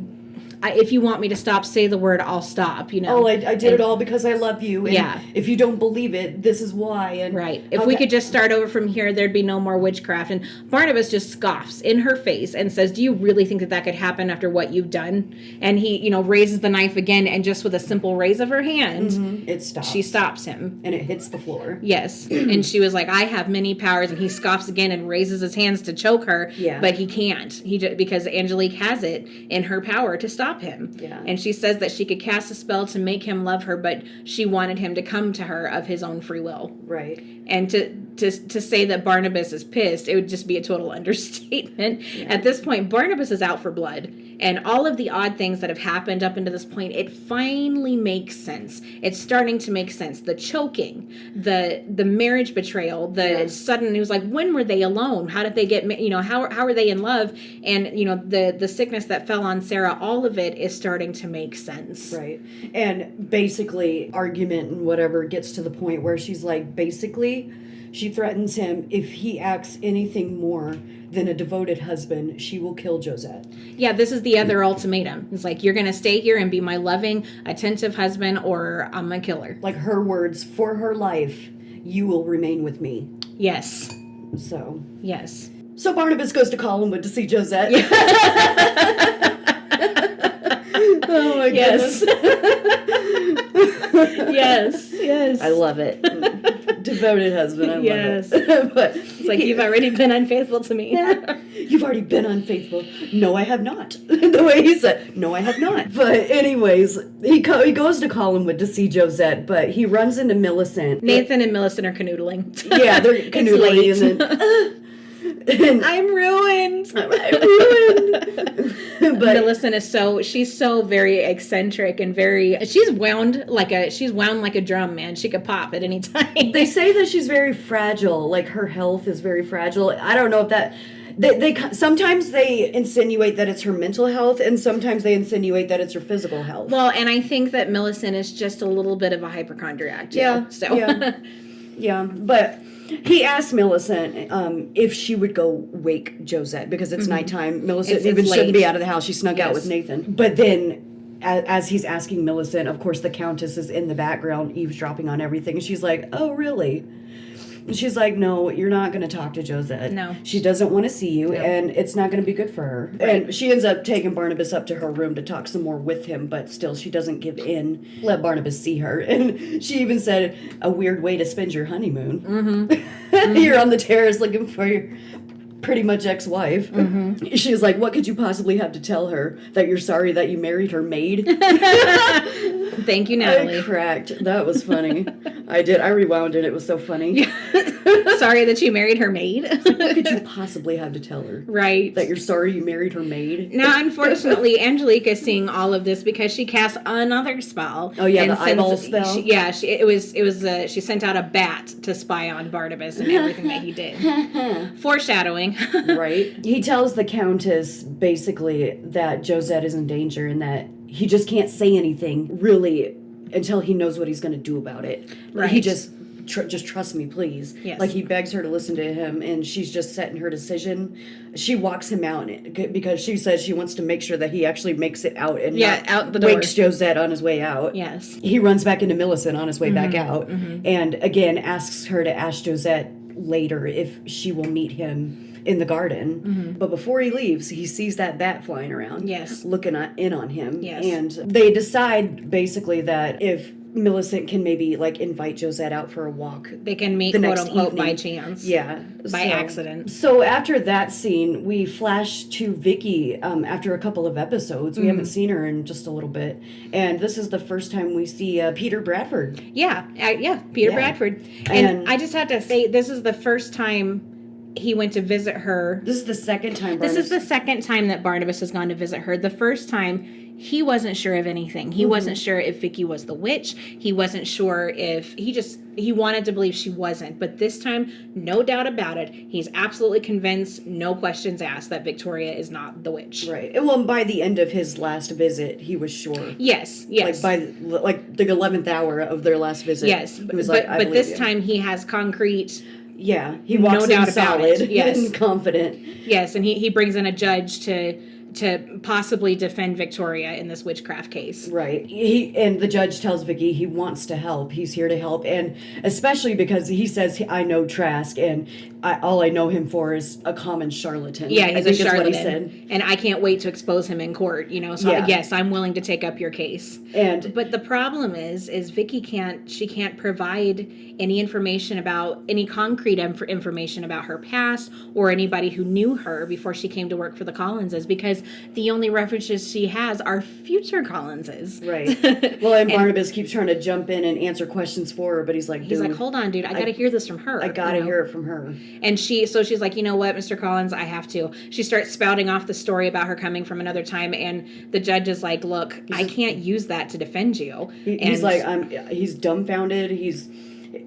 if you want me to stop, say the word, I'll stop, you know. Oh, I did it all because I love you. And Yeah. if you don't believe it, this is why. And Right. If we could just start over from here, there'd be no more witchcraft. And Barnabas just scoffs in her face and says, do you really think that that could happen after what you've done? And he, you know, raises the knife again, and just with a simple raise of her hand, it stops. she stops him. And it hits the floor. Yes. And she was like, I have many powers. And he scoffs again and raises his hands to choke her. Yeah. But he can't. Because Angelique has it in her power to stop him. Yeah. And she says that she could cast a spell to make him love her, but she wanted him to come to her of his own free will. Right. And to say that Barnabas is pissed, it would just be a total understatement. Yeah. At this point, Barnabas is out for blood. And all of the odd things that have happened up until this point, it finally makes sense. It's starting to make sense. The choking, the marriage betrayal, the sudden, it was like, when were they alone? How did they get, you know, how are they in love? And, you know, the sickness that fell on Sarah, all of it is starting to make sense. Right. And basically, argument and whatever gets to the point where she's like, basically, she threatens him, if he acts anything more than a devoted husband, she will kill Josette. Yeah, this is the other ultimatum. It's like, you're going to stay here and be my loving, attentive husband, or I'm going to kill her. Like her words, for her life, you will remain with me. Yes. So. Yes. So Barnabas goes to Collinwood to see Josette. Oh my Yes. goodness. Yes. Yes. I love it. Devoted husband. I Yes. love it. But It's like, you've already been unfaithful to me. You've already been unfaithful. No, I have not. The way he said, no, I have not. But anyways, he goes to Collinwood to see Josette, but he runs into Millicent. Nathan and Millicent are canoodling. Yeah, they're canoodling. It's And then, and I'm ruined. I'm ruined. But Millicent is she's so very eccentric and she's wound like a drum, man. She could pop at any time. they say that she's very fragile, like her health is very fragile. I don't know if that they sometimes they insinuate that it's her mental health, and sometimes they insinuate that it's her physical health. Well, and I think that Millicent is just a little bit of a hypochondriac too. Yeah. So Yeah, but he asked Millicent if she would go wake Josette because it's nighttime. Millicent It's even shouldn't late. be out of the house. She snuck out Yes. with Nathan. But then, as he's asking Millicent, of course, the Countess is in the background eavesdropping on everything. And she's like, oh, really? And she's like, no, you're not going to talk to Josette. No. She doesn't want to see you, and it's not going to be good for her. Right. And she ends up taking Barnabas up to her room to talk some more with him, but still she doesn't give in. Let Barnabas see her. And she even said, a weird way to spend your honeymoon. Mm-hmm. You're on the terrace looking for your pretty much ex-wife. Mm-hmm. She's like, what could you possibly have to tell her? That you're sorry that you married her maid? Thank you, Natalie. I cracked. That was funny. I did. I rewound it. It was so funny. Sorry that you married her maid. What could you possibly have to tell her? Right. That you're sorry you married her maid? Now, unfortunately, Angelique is seeing all of this because she cast another spell. Oh, yeah, the eyeball spell? She sent out a bat to spy on Barnabas and everything that he did. Foreshadowing. Right. He tells the Countess, basically, that Josette is in danger and that he just can't say anything, really, until he knows what he's going to do about it. Right. He just trust me, please. Yes. Like, he begs her to listen to him, and she's just set in her decision. She walks him out because she says she wants to make sure that he actually makes it out and not out the door. wakes Josette on his way out. Yes. He runs back into Millicent on his way back out, and again asks her to ask Josette later if she will meet him in the garden. But before he leaves, he sees that bat flying around. Yes. Looking in on him. Yes. And they decide basically that if Millicent can maybe like invite Josette out for a walk. They can meet, The quote next unquote, by evening. chance. Yeah. By accident. So after that scene, we flash to Vicky after a couple of episodes. We haven't seen her in just a little bit. And this is the first time we see Peter Bradford. Yeah. Peter Bradford. And I just have to say, this is the first time he went to visit her. This is the second time. This is the second time that Barnabas has gone to visit her. The first time, he wasn't sure of anything. He wasn't sure if Vicky was the witch. He wasn't sure if he wanted to believe she wasn't. But this time, no doubt about it, he's absolutely convinced, no questions asked, that Victoria is not the witch. Right. Well, by the end of his last visit, he was sure. Yes. Like by the 11th hour of their last visit. Yes. He was but I this you. time he has concrete. Yeah. He walks no doubt in solid about it. Yes. and confident. Yes, and he brings in a judge to possibly defend Victoria in this witchcraft case. Right. And the judge tells Vicky he wants to help. He's here to help. And especially because he says, I know Trask, and all I know him for is a common charlatan. Yeah, he's a charlatan. What he said. And I can't wait to expose him in court, So yes, I'm willing to take up your case. But the problem is Vicky can't provide any information about, any concrete information about her past or anybody who knew her before she came to work for the Collinses, because the only references she has are future Collinses. Right. Well, and Barnabas keeps trying to jump in and answer questions for her, but he's like, hold on, dude, I got to hear this from her. I got to hear it from her. And she's like, you know what, Mr. Collins, I have to. She starts spouting off the story about her coming from another time, and the judge is like, look, I can't use that to defend you. He's like, he's dumbfounded.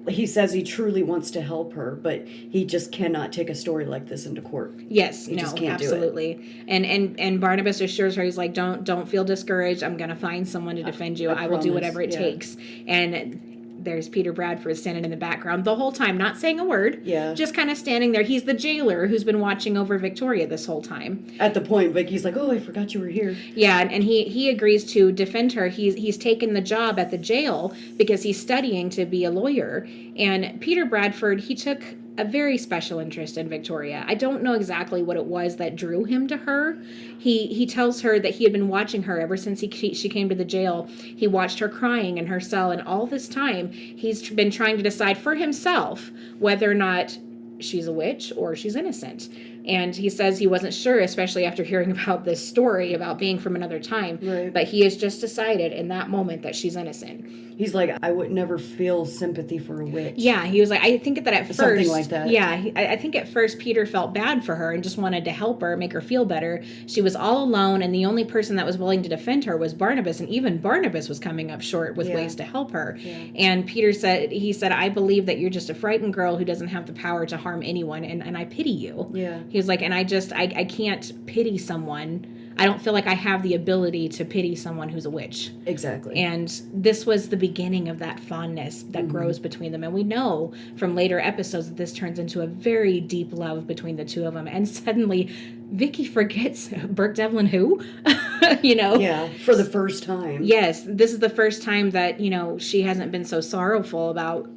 He says he truly wants to help her, but he just cannot take a story like this into court. Yes, absolutely. And Barnabas assures her, he's like, don't feel discouraged. I'm going to find someone to defend you. I will do whatever it takes. And there's Peter Bradford standing in the background the whole time, not saying a word. Yeah. Just kind of standing there. He's the jailer who's been watching over Victoria this whole time. At the point, Vicky's like, oh, I forgot you were here. Yeah, and he agrees to defend her. He's taken the job at the jail because he's studying to be a lawyer. And Peter Bradford, he took a very special interest in Victoria. I don't know exactly what it was that drew him to her. He tells her that he had been watching her ever since she came to the jail. He watched her crying in her cell, and all this time he's been trying to decide for himself whether or not she's a witch or she's innocent. And he says he wasn't sure, especially after hearing about this story about being from another time. Right. But he has just decided in that moment that she's innocent. He's like, I would never feel sympathy for a witch. Yeah, he was like, I think that at first... Something like that. Yeah, I think at first Peter felt bad for her and just wanted to help her, make her feel better. She was all alone, and the only person that was willing to defend her was Barnabas, and even Barnabas was coming up short with ways to help her. Yeah. And Peter said, I believe that you're just a frightened girl who doesn't have the power to harm anyone, and I pity you. Yeah. He was like, and I can't pity someone. I don't feel like I have the ability to pity someone who's a witch. Exactly. And this was the beginning of that fondness that grows between them. And we know from later episodes that this turns into a very deep love between the two of them. And suddenly, Vicky forgets Burke Devlin who? Yeah, for the first time. Yes, this is the first time that, she hasn't been so sorrowful about,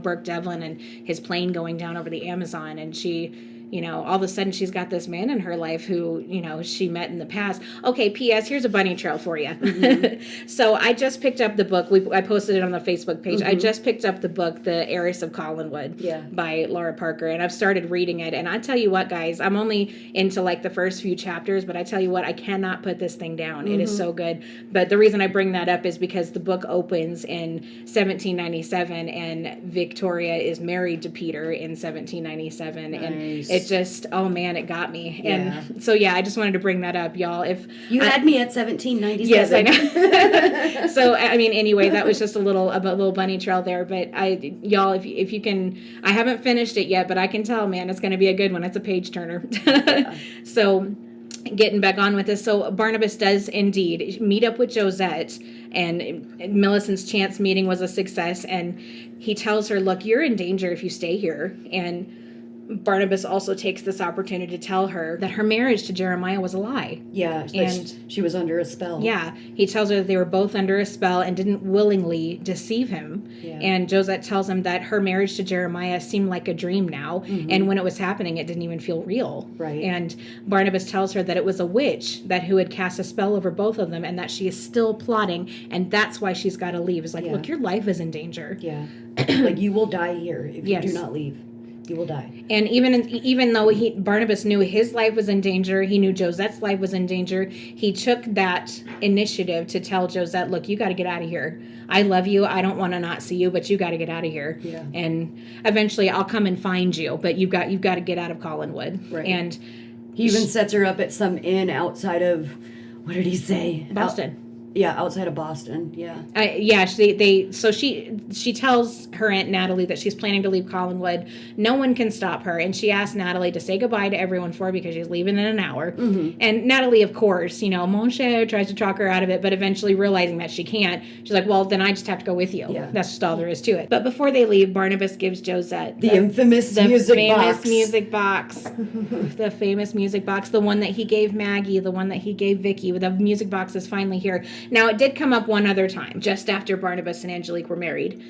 Burke Devlin and his plane going down over the Amazon. And she... all of a sudden she's got this man in her life who, she met in the past. Okay, P.S., here's a bunny trail for you. Mm-hmm. So I just picked up the book. I posted it on the Facebook page. Mm-hmm. I just picked up the book, The Heiress of Collinwood by Laura Parker, and I've started reading it. And I tell you what, guys, I'm only into like the first few chapters, but I tell you what, I cannot put this thing down. Mm-hmm. It is so good. But the reason I bring that up is because the book opens in 1797, and Victoria is married to Peter in 1797. Nice. And it just, oh man, it got me. Yeah. And so yeah, I just wanted to bring that up, y'all. If you had me at 1797. Yes, I know. So I mean, anyway, that was just a little bunny trail there. But y'all, if you can, I haven't finished it yet, but I can tell, man, it's going to be a good one. It's a page turner. Yeah. So getting back on with this, so Barnabas does indeed meet up with Josette, and Millicent's chance meeting was a success, and he tells her, look, you're in danger if you stay here. And Barnabas also takes this opportunity to tell her that her marriage to Jeremiah was a lie. Yeah, and she was under a spell. Yeah, he tells her that they were both under a spell and didn't willingly deceive him. Yeah. And Josette tells him that her marriage to Jeremiah seemed like a dream now, mm-hmm. and when it was happening, it didn't even feel real. Right. And Barnabas tells her that it was a witch who had cast a spell over both of them, and that she is still plotting, and that's why she's got to leave. It's like, look, your life is in danger. Yeah, like you will die here if you do not leave. he will die. And even though Barnabas knew his life was in danger, he knew Josette's life was in danger, he took that initiative to tell Josette, look, you got to get out of here. I love you. I don't want to not see you, but you got to get out of here. Yeah. And eventually I'll come and find you, but you've got to get out of Collinwood. Right. And he even sets her up at some inn outside of, what did he say? Boston. Outside of Boston. Yeah. She tells her Aunt Natalie that she's planning to leave Collinwood. No one can stop her, and she asks Natalie to say goodbye to everyone for her because she's leaving in an hour. Mm-hmm. And Natalie, of course, mon cher, tries to talk her out of it, but eventually realizing that she can't, she's like, well, then I just have to go with you. Yeah. That's just all there is to it. But before they leave, Barnabas gives Josette the famous music box. The famous music box, the one that he gave Maggie, the one that he gave Vicky. The music box is finally here. Now, it did come up one other time, just after Barnabas and Angelique were married.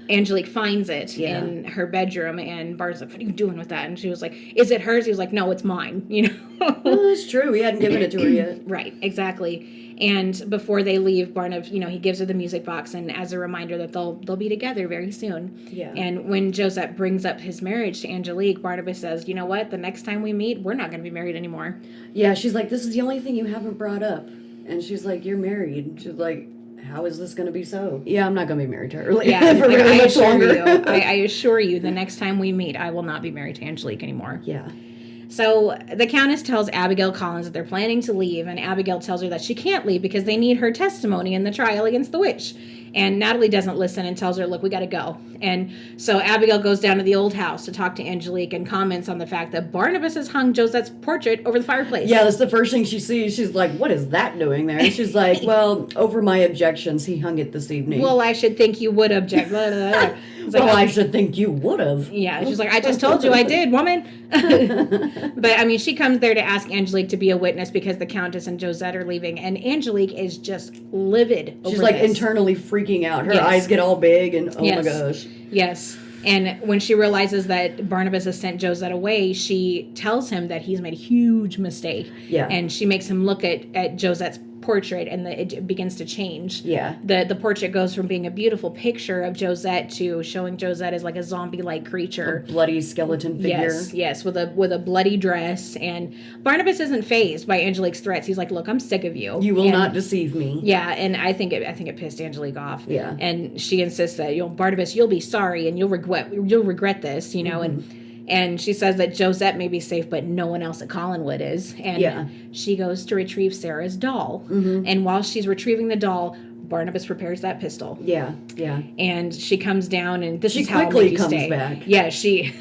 Angelique finds it in her bedroom, and Bart's like, what are you doing with that? And she was like, is it hers? He was like, no, it's mine, Well, that's true. He hadn't given it to her yet. Right, exactly. And before they leave, Barnabas, he gives her the music box, and as a reminder that they'll be together very soon. Yeah. And when Josette brings up his marriage to Angelique, Barnabas says, you know what? The next time we meet, we're not going to be married anymore. Yeah, she's like, this is the only thing you haven't brought up. And she's like, you're married. She's like, how is this going to be so? Yeah, I'm not going to be married to her. Yeah, for very much longer. I assure you, the next time we meet, I will not be married to Angelique anymore. Yeah. So the Countess tells Abigail Collins that they're planning to leave, and Abigail tells her that she can't leave because they need her testimony in the trial against the witch. And Natalie doesn't listen and tells her, look, we got to go. And so Abigail goes down to the old house to talk to Angelique and comments on the fact that Barnabas has hung Josette's portrait over the fireplace. Yeah, that's the first thing she sees. She's like, what is that doing there? And she's like, well, over my objections, he hung it this evening. Well, I should think you would object. I should think you would have. Yeah, she's like, I just told you I did, woman. But, she comes there to ask Angelique to be a witness because the Countess and Josette are leaving. And Angelique is just livid over She's like this. internally freaking out. Her eyes get all big and my gosh. Yes. And when she realizes that Barnabas has sent Josette away, she tells him that he's made a huge mistake. Yeah. And she makes him look at Josette's portrait, and it begins to change. Yeah. The portrait goes from being a beautiful picture of Josette to showing Josette as like a zombie-like creature. A bloody skeleton figure. Yes, with a bloody dress. And Barnabas isn't fazed by Angelique's threats. He's like, look, I'm sick of you. You will not deceive me. Yeah, and I think it pissed Angelique off. Yeah. And she insists that, Barnabas, you'll be sorry and you'll regret this, and she says that Josette may be safe, but no one else at Collinwood is. And she goes to retrieve Sarah's doll. Mm-hmm. And while she's retrieving the doll, Barnabas prepares that pistol. Yeah. And she comes down, and this she is how I'll quickly make you comes stay. back. Yeah, she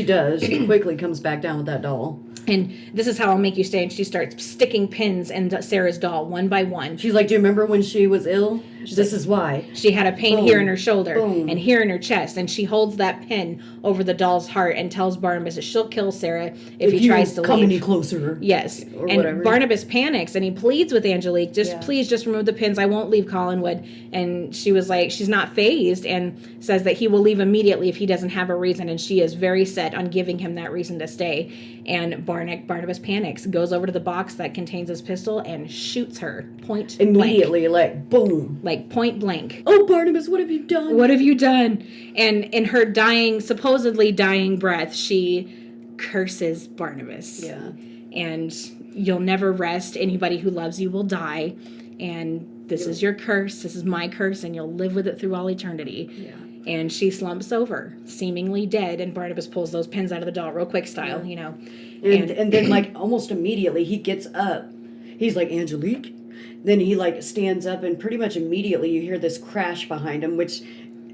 does. She quickly comes back down with that doll. And this is how I'll make you stay. And she starts sticking pins in Sarah's doll one by one. She's like, do you remember when she was ill? This is why. She had a pain here in her shoulder and here in her chest. And she holds that pin over the doll's heart and tells Barnabas that she'll kill Sarah if he tries to come leave. any closer. Yes. And whatever. Barnabas panics and he pleads with Angelique, please just remove the pins. I won't leave Collinwood. And she was like, she's not fazed, and says that he will leave immediately if he doesn't have a reason. And she is very set on giving him that reason to stay. And Barnabas panics, goes over to the box that contains his pistol and shoots her point immediately, blank. like boom. Like point blank. Oh, Barnabas, what have you done? What have you done? And in her supposedly dying breath, she curses Barnabas. Yeah. And you'll never rest. Anybody who loves you will die. And this is your curse. This is my curse. And you'll live with it through all eternity. Yeah. And she slumps over, seemingly dead. And Barnabas pulls those pins out of the doll real quick style, And then, like, almost immediately, he gets up. He's like, Angelique? Then he, like, stands up, and pretty much immediately you hear this crash behind him, which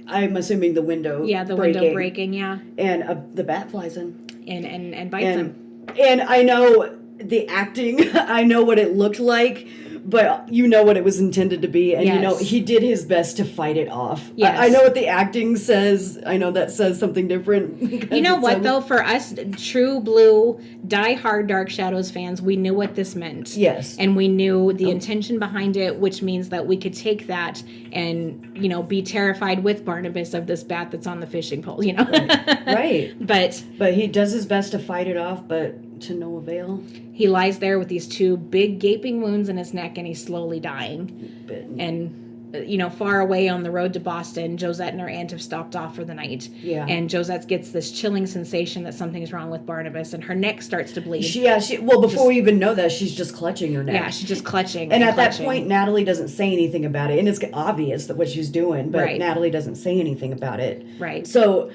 I'm assuming the window window breaking, yeah. And the bat flies in. And bites him. And I know the acting, I know what it looked like, but you know what it was intended to be, and he did his best to fight it off. Yes. I know what the acting says. I know that says something different. You know what, though? For us, true blue, die-hard Dark Shadows fans, we knew what this meant. Yes. And we knew the intention behind it, which means that we could take that and, be terrified with Barnabas of this bat that's on the fishing pole, Right. But he does his best to fight it off, but to no avail. He lies there with these two big gaping wounds in his neck, and he's slowly dying. And far away on the road to Boston, Josette and her aunt have stopped off for the night. Yeah. And Josette gets this chilling sensation that something's wrong with Barnabas, and her neck starts to bleed. Before we even know that, she's just clutching her neck. Yeah, she's just clutching. And at clutching. that point, Natalie doesn't say anything about it. And it's obvious that what she's doing, but Right. Natalie doesn't say anything about it. Right. So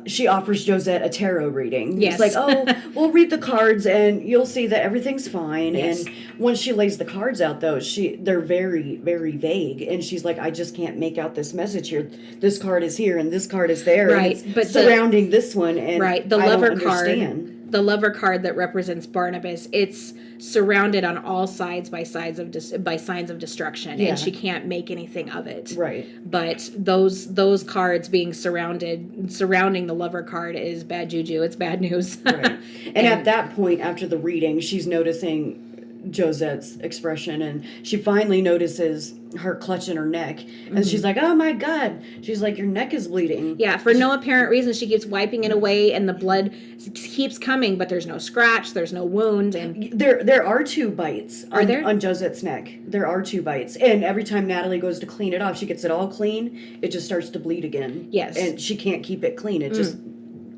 she offers Josette a tarot reading. Yes. It's like, we'll read the cards and you'll see that everything's fine. Yes. And once she lays the cards out, though, they're very, very vague. And she's like, I just can't make out this message here. This card is here and this card is there. Right. And it's But surrounding this one. And the I lover don't card. understand. The lover card that represents Barnabas, it's surrounded on all sides by signs of destruction, Yeah. and she can't make anything of it. Right. But those cards being surrounding the lover card is bad juju. It's bad news. Right. And at that point, after the reading, she's noticing Josette's expression, and she finally notices her clutching her neck, and she's like, oh my God. She's like, your neck is bleeding. Yeah, for no apparent reason, she keeps wiping it away, and the blood keeps coming, but there's no scratch, there's no wound, and There are 2 bites there? on Josette's neck. There are 2 bites. And every time Natalie goes to clean it off, she gets it all clean, it just starts to bleed again. Yes. And she can't keep it clean. It just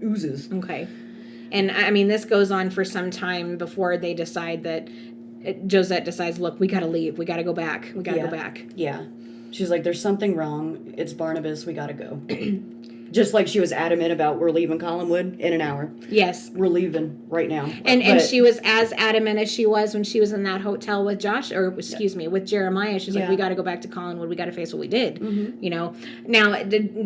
oozes. okay. And I mean, this goes on for some time before they decide that Josette decides, look, we got to leave. We got to go back. We got to go back. Yeah. She's like, there's something wrong. It's Barnabas. We got to go. Just like she was adamant about, we're leaving Collinwood in an hour. Yes. We're leaving right now. And she was as adamant as she was when she was in that hotel with with Jeremiah. She's like, we got to go back to Collinwood. We got to face what we did. Mm-hmm. Now,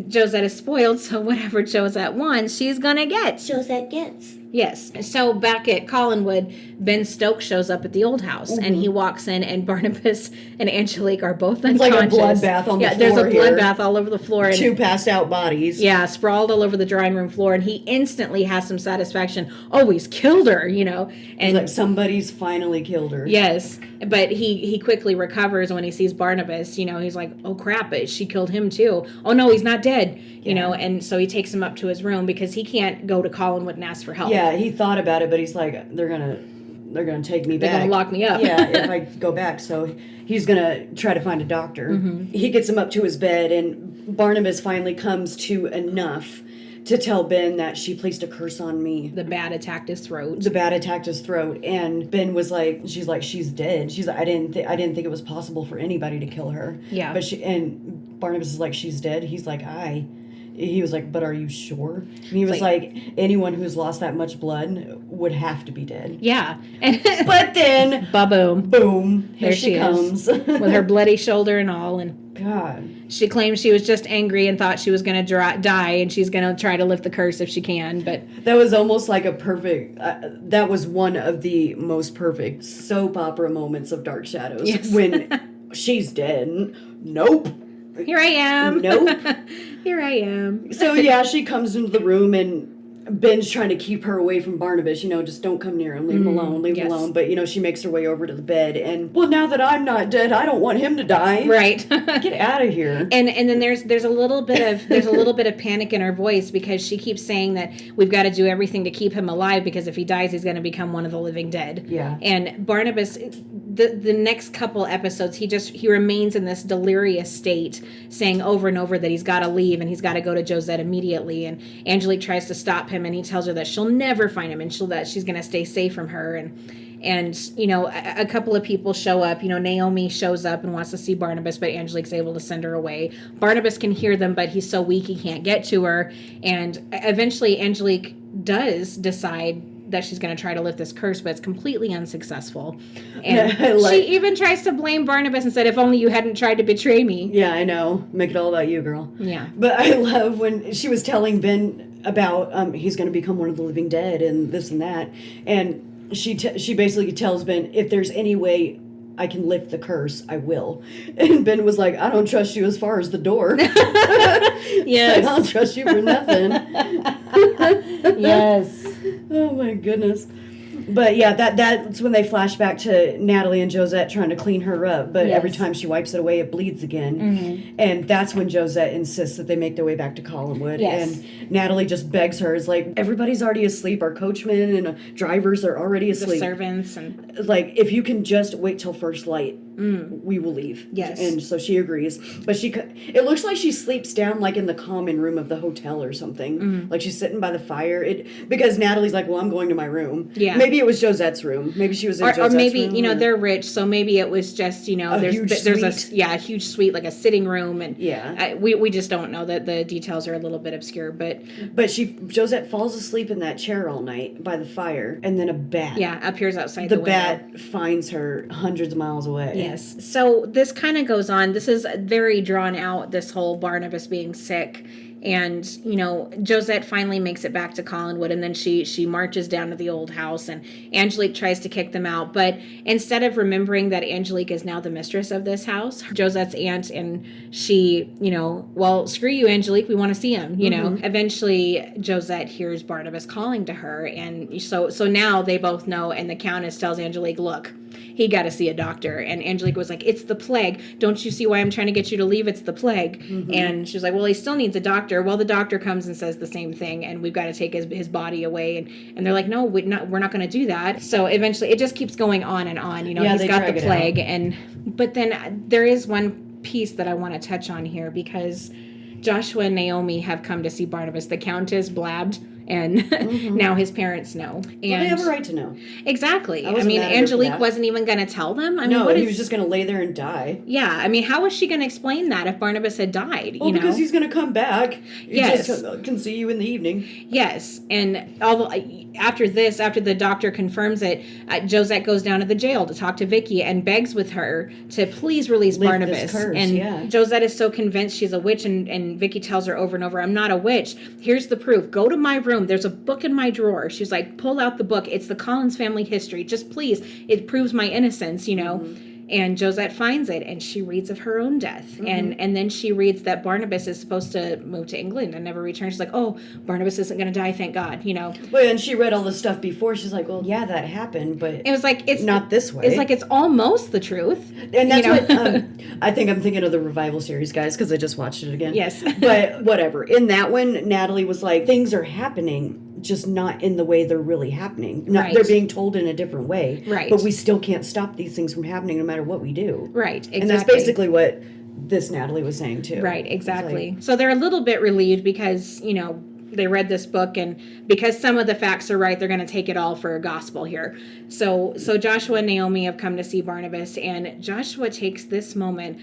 Josette is spoiled, so whatever Josette wants, she's going to get. Josette gets. Yes. So back at Collinwood, Ben Stokes shows up at the old house, and he walks in, and Barnabas and Angelique are both unconscious. It's like a bloodbath on the floor. Yeah, there's a here. bloodbath all over the floor. And 2 passed out bodies. yeah, sprawled all over the drawing room floor, and he instantly has some satisfaction. Oh, he's killed her, And It's like somebody's finally killed her. yes, but he quickly recovers when he sees Barnabas. He's like, oh crap, but she killed him too. Oh no, he's not dead. And so he takes him up to his room because he can't go to Collinwood and ask for help. Yeah, he thought about it, but he's like, they're gonna take me back. They're gonna lock me up. Yeah, if I go back. So he's gonna try to find a doctor. He gets him up to his bed, and Barnabas finally comes to enough to tell Ben that she placed a curse on me. The bat attacked his throat. The bat attacked his throat, and Ben was like, she's dead. She's like, I didn't think it was possible for anybody to kill her. Yeah. But and Barnabas is like, she's dead. He's like, He was like, but are you sure? And he was like, anyone who's lost that much blood would have to be dead. Yeah. But then, ba-boom. Boom. Here There she comes. With her bloody shoulder and all. And God. she claims she was just angry and thought she was going to die, and she's going to try to lift the curse if she can. But that was almost like a perfect, that was one of the most perfect soap opera moments of Dark Shadows. Yes. When she's dead. Nope. Here I am. Nope. Here I am. So yeah, she comes into the room, and Ben's trying to keep her away from Barnabas, just don't come near him, leave him alone, leave him alone. But, she makes her way over to the bed, and, well, now that I'm not dead, I don't want him to die. Right. Get out of here. And then there's a little bit of panic in her voice, because she keeps saying that we've got to do everything to keep him alive, because if he dies, he's going to become one of the living dead. Yeah. And Barnabas, the next couple episodes, he remains in this delirious state, saying over and over that he's got to leave and he's got to go to Josette immediately. And Angelique tries to stop him, and he tells her that she'll never find him, and that she's going to stay safe from her. And a couple of people show up. Naomi shows up and wants to see Barnabas, but Angelique's able to send her away. Barnabas can hear them, but he's so weak he can't get to her. And eventually Angelique does decide that she's going to try to lift this curse, but it's completely unsuccessful. And she even tries to blame Barnabas and said, if only you hadn't tried to betray me. Yeah, I know. Make it all about you, girl. Yeah. But I love when she was telling Ben about he's going to become one of the living dead and this and that. And she basically tells Ben, if there's any way I can lift the curse, I will. And Ben was like, I don't trust you as far as the door. Yes. I don't trust you for nothing. Yes. Oh my goodness. But yeah, that's when they flash back to Natalie and Josette trying to clean her up. But every time she wipes it away, it bleeds again. Mm-hmm. And that's when Josette insists that they make their way back to Collinwood. Yes. And Natalie just begs her, is like, everybody's already asleep. Our coachmen and drivers are already asleep. The servants. And like, if you can just wait till first light, we will leave. Yes. And so she agrees. But it looks like she sleeps down like in the common room of the hotel or something. Like she's sitting by the fire. Because Natalie's like, well, I'm going to my room. Yeah. Maybe it was Josette's room. Maybe she was in Josette's room. Or maybe, they're rich, so maybe it was just, there's suite. a huge suite, like a sitting room. And yeah. We just don't know. That the details are a little bit obscure. But Josette falls asleep in that chair all night by the fire. And then a bat. Yeah, appears outside the window. The bat finds her hundreds of miles away. Yes. So this kind of goes on. This is very drawn out, this whole Barnabas being sick. And, Josette finally makes it back to Collinwood, and then she marches down to the old house, and Angelique tries to kick them out. But instead of remembering that Angelique is now the mistress of this house, Josette's aunt, and she, well, screw you, Angelique, we want to see him, Eventually, Josette hears Barnabas calling to her, and so now they both know, and the Countess tells Angelique, look, he got to see a doctor. And Angelique was like, it's the plague. Don't you see why I'm trying to get you to leave? It's the plague. And she was like, well, he still needs a doctor. Well, the doctor comes and says the same thing, and we've got to take his body away. And they're like, no, we're not going to do that. So eventually it just keeps going on and on. He's got the plague. But then there is one piece that I want to touch on here, because Joshua and Naomi have come to see Barnabas. The Countess blabbed, and now his parents know. And well, they have a right to know. Exactly. I mean, Angelique wasn't even going to tell them. He was just going to lay there and die. Yeah. I mean, how was she going to explain that if Barnabas had died? Well, because he's going to come back. He yes. just can see you in the evening. Yes. And after the doctor confirms it, Josette goes down to the jail to talk to Vicky and begs with her to please release Barnabas. This curse, and Josette is so convinced she's a witch, and Vicky tells her over and over, I'm not a witch. Here's the proof. Go to my room. There's a book in my drawer. She's like, pull out the book. It's the Collins family history. Just please. It proves my innocence, And Josette finds it, and she reads of her own death. And then she reads that Barnabas is supposed to move to England and never return. She's like, oh, Barnabas isn't going to die, thank God, Well, and she read all the stuff before. She's like, well, yeah, that happened, but it was like, it's not this way. It's like, it's almost the truth. And that's what, I think I'm thinking of the Revival series, guys, because I just watched it again. Yes. But whatever. In that one, Natalie was like, things are happening, just not in the way they're really happening. They're being told in a different way. Right. But we still can't stop these things from happening no matter what we do. Right, exactly. And that's basically what this Natalie was saying, too. Right, exactly. So they're a little bit relieved because, they read this book, and because some of the facts are right, they're going to take it all for a gospel here. So Joshua and Naomi have come to see Barnabas, and Joshua takes this moment,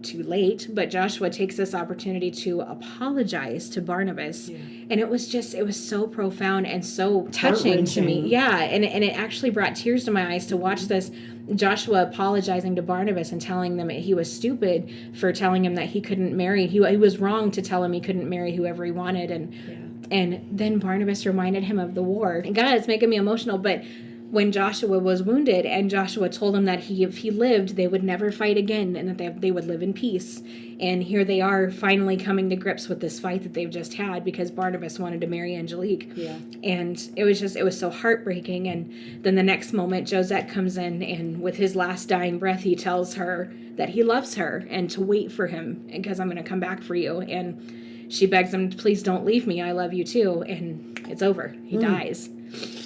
too late, but Joshua takes this opportunity to apologize to Barnabas. Yeah. And it was so profound and so touching to me. Yeah, and it actually brought tears to my eyes to watch this. Joshua apologizing to Barnabas and telling them he was stupid for telling him that he couldn't marry. He was wrong to tell him he couldn't marry whoever he wanted. And then Barnabas reminded him of the war. And God, it's making me emotional, but when Joshua was wounded, and Joshua told him that if he lived, they would never fight again, and that they would live in peace. And here they are finally coming to grips with this fight that they've just had because Barnabas wanted to marry Angelique. Yeah. And it was so heartbreaking. And then the next moment, Josette comes in, and with his last dying breath, he tells her that he loves her and to wait for him because I'm going to come back for you. And she begs him, please don't leave me. I love you too. And it's over. He dies.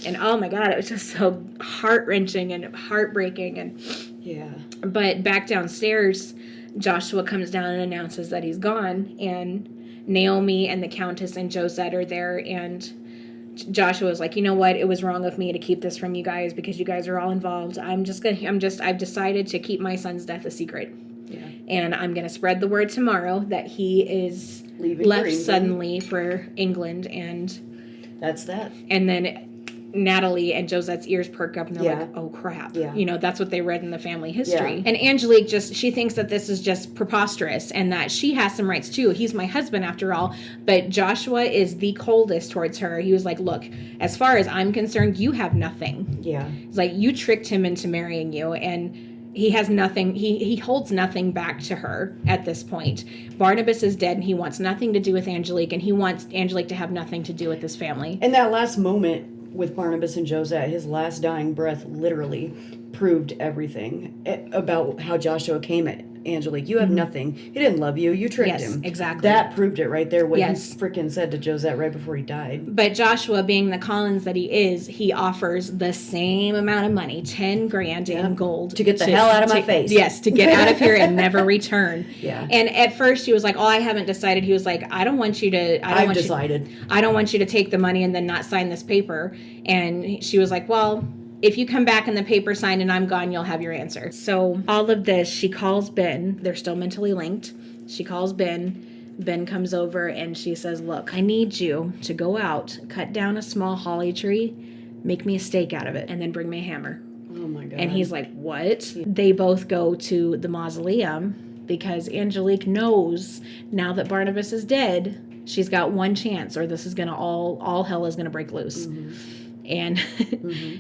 And oh my God, it was just so heart-wrenching and heartbreaking. And yeah. But back downstairs, Joshua comes down and announces that he's gone. And Naomi and the Countess and Josette are there. And Joshua was like, you know what? It was wrong of me to keep this from you guys because you guys are all involved. I've decided to keep my son's death a secret. Yeah. And I'm going to spread the word tomorrow that he is left suddenly for England. And that's that. And then Natalie and Josette's ears perk up and they're like, oh crap. Yeah. That's what they read in the family history. Yeah. And Angelique she thinks that this is just preposterous and that she has some rights too. He's my husband after all. But Joshua is the coldest towards her. He was like, look, as far as I'm concerned, you have nothing. Yeah. It's like, you tricked him into marrying you, and he has nothing. He holds nothing back to her at this point. Barnabas is dead, and he wants nothing to do with Angelique, and he wants Angelique to have nothing to do with this family. And that last moment with Barnabas and Josette, his last dying breath literally proved everything about how Joshua came at Angelique. You have nothing. He didn't love you. You tricked Yes, him. exactly. That proved it right there, what Yes. he freaking said to Josette right before he died. But Joshua, being the Collins that he is, he offers the same amount of money, 10 grand in gold. To get the hell out of my face. Yes, to get out of here and never return. Yeah. And at first he was like, oh, I haven't decided. He was like, I don't want you to... I've decided. I don't want you to take the money and then not sign this paper. And she was like, well... if you come back and the paper signed and I'm gone, you'll have your answer. So all of this, she calls Ben. They're still mentally linked. She calls Ben. Ben comes over and she says, look, I need you to go out, cut down a small holly tree, make me a stake out of it, and then bring me a hammer. Oh, my God. And he's like, what? They both go to the mausoleum because Angelique knows now that Barnabas is dead, she's got one chance or this is going to all hell is going to break loose. Mm-hmm. And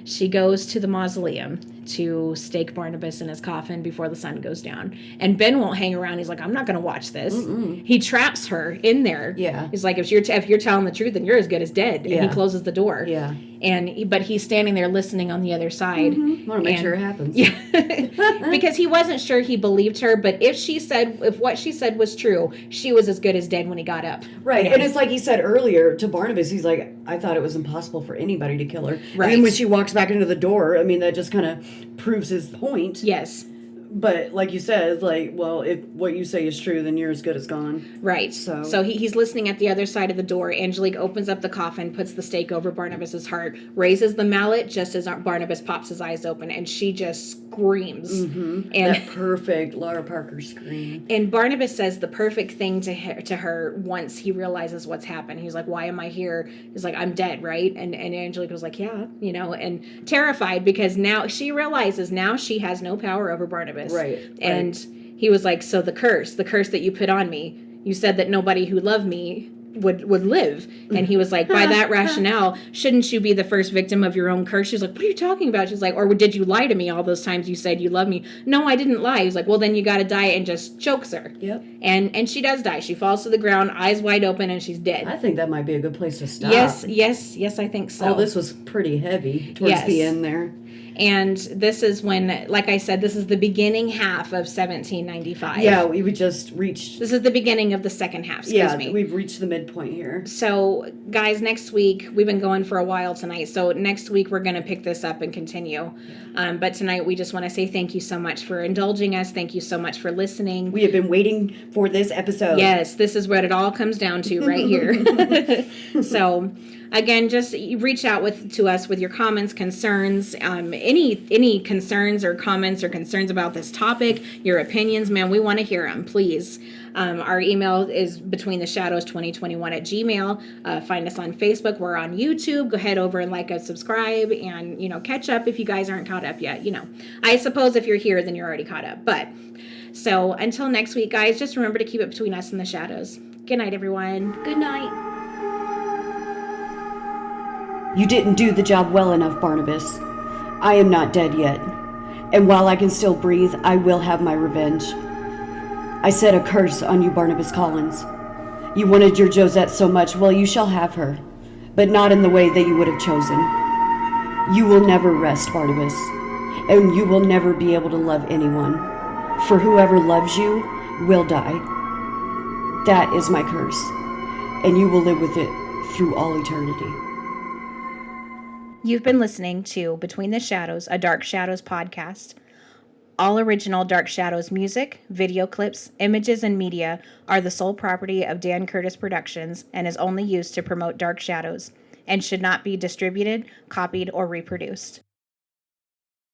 she goes to the mausoleum to stake Barnabas in his coffin before the sun goes down. And Ben won't hang around. He's like, I'm not going to watch this. He traps her in there. Yeah. He's like, if you're telling the truth, then you're as good as dead. Yeah. And he closes the door. Yeah. But he's standing there listening on the other side. Want to make sure it happens. Yeah. Because he wasn't sure he believed her, but if what she said was true, she was as good as dead when he got up. Right. And it's like he said earlier to Barnabas, he's like, I thought it was impossible for anybody to kill her. Right. And then when she walks back into the door, I mean, that just kind of proves his point. Yes. But like you said, it's like, well, if what you say is true, then you're as good as gone. Right. So he's listening at the other side of the door. Angelique opens up the coffin, puts the stake over Barnabas's heart, raises the mallet just as Barnabas pops his eyes open, and she just screams. Mm-hmm. And that perfect Laura Parker scream. And Barnabas says the perfect thing to her once he realizes what's happened. He's like, why am I here? He's like, I'm dead, right? And Angelique was like, yeah, and terrified because now she realizes now she has no power over Barnabas. Right. And he was like, so the curse that you put on me, you said that nobody who loved me would live. And he was like, by that rationale, shouldn't you be the first victim of your own curse? She was like, what are you talking about? She's like, or did you lie to me all those times you said you love me? No, I didn't lie. He was like, well, then you got to die, and just chokes her. Yep. And she does die. She falls to the ground, eyes wide open, and she's dead. I think that might be a good place to stop. Yes, I think so. All this was pretty heavy towards the end there. And this is when, like I said, this is the beginning half of 1795. Yeah, we would just reach... This is the beginning of the second half, excuse me. We've reached the midpoint here. So, guys, next week, we've been going for a while tonight, so next week we're going to pick this up and continue. But tonight we just want to say thank you so much for indulging us. Thank you so much for listening. We have been waiting for this episode. Yes, this is what it all comes down to right here. So... again, just reach out to us with your comments, concerns, any concerns or comments or concerns about this topic, your opinions, man, we want to hear them, please. Our email is betweentheshadows2021@gmail. Find us on Facebook. We're on YouTube. Go ahead over and like us, subscribe, and, catch up if you guys aren't caught up yet. I suppose if you're here, then you're already caught up. But, so until next week, guys, just remember to keep it between us and the shadows. Good night, everyone. Good night. You didn't do the job well enough, Barnabas. I am not dead yet. And while I can still breathe, I will have my revenge. I set a curse on you, Barnabas Collins. You wanted your Josette so much, well, you shall have her. But not in the way that you would have chosen. You will never rest, Barnabas. And you will never be able to love anyone. For whoever loves you will die. That is my curse. And you will live with it through all eternity. You've been listening to Between the Shadows, a Dark Shadows podcast. All original Dark Shadows music, video clips, images, and media are the sole property of Dan Curtis Productions and is only used to promote Dark Shadows and should not be distributed, copied, or reproduced.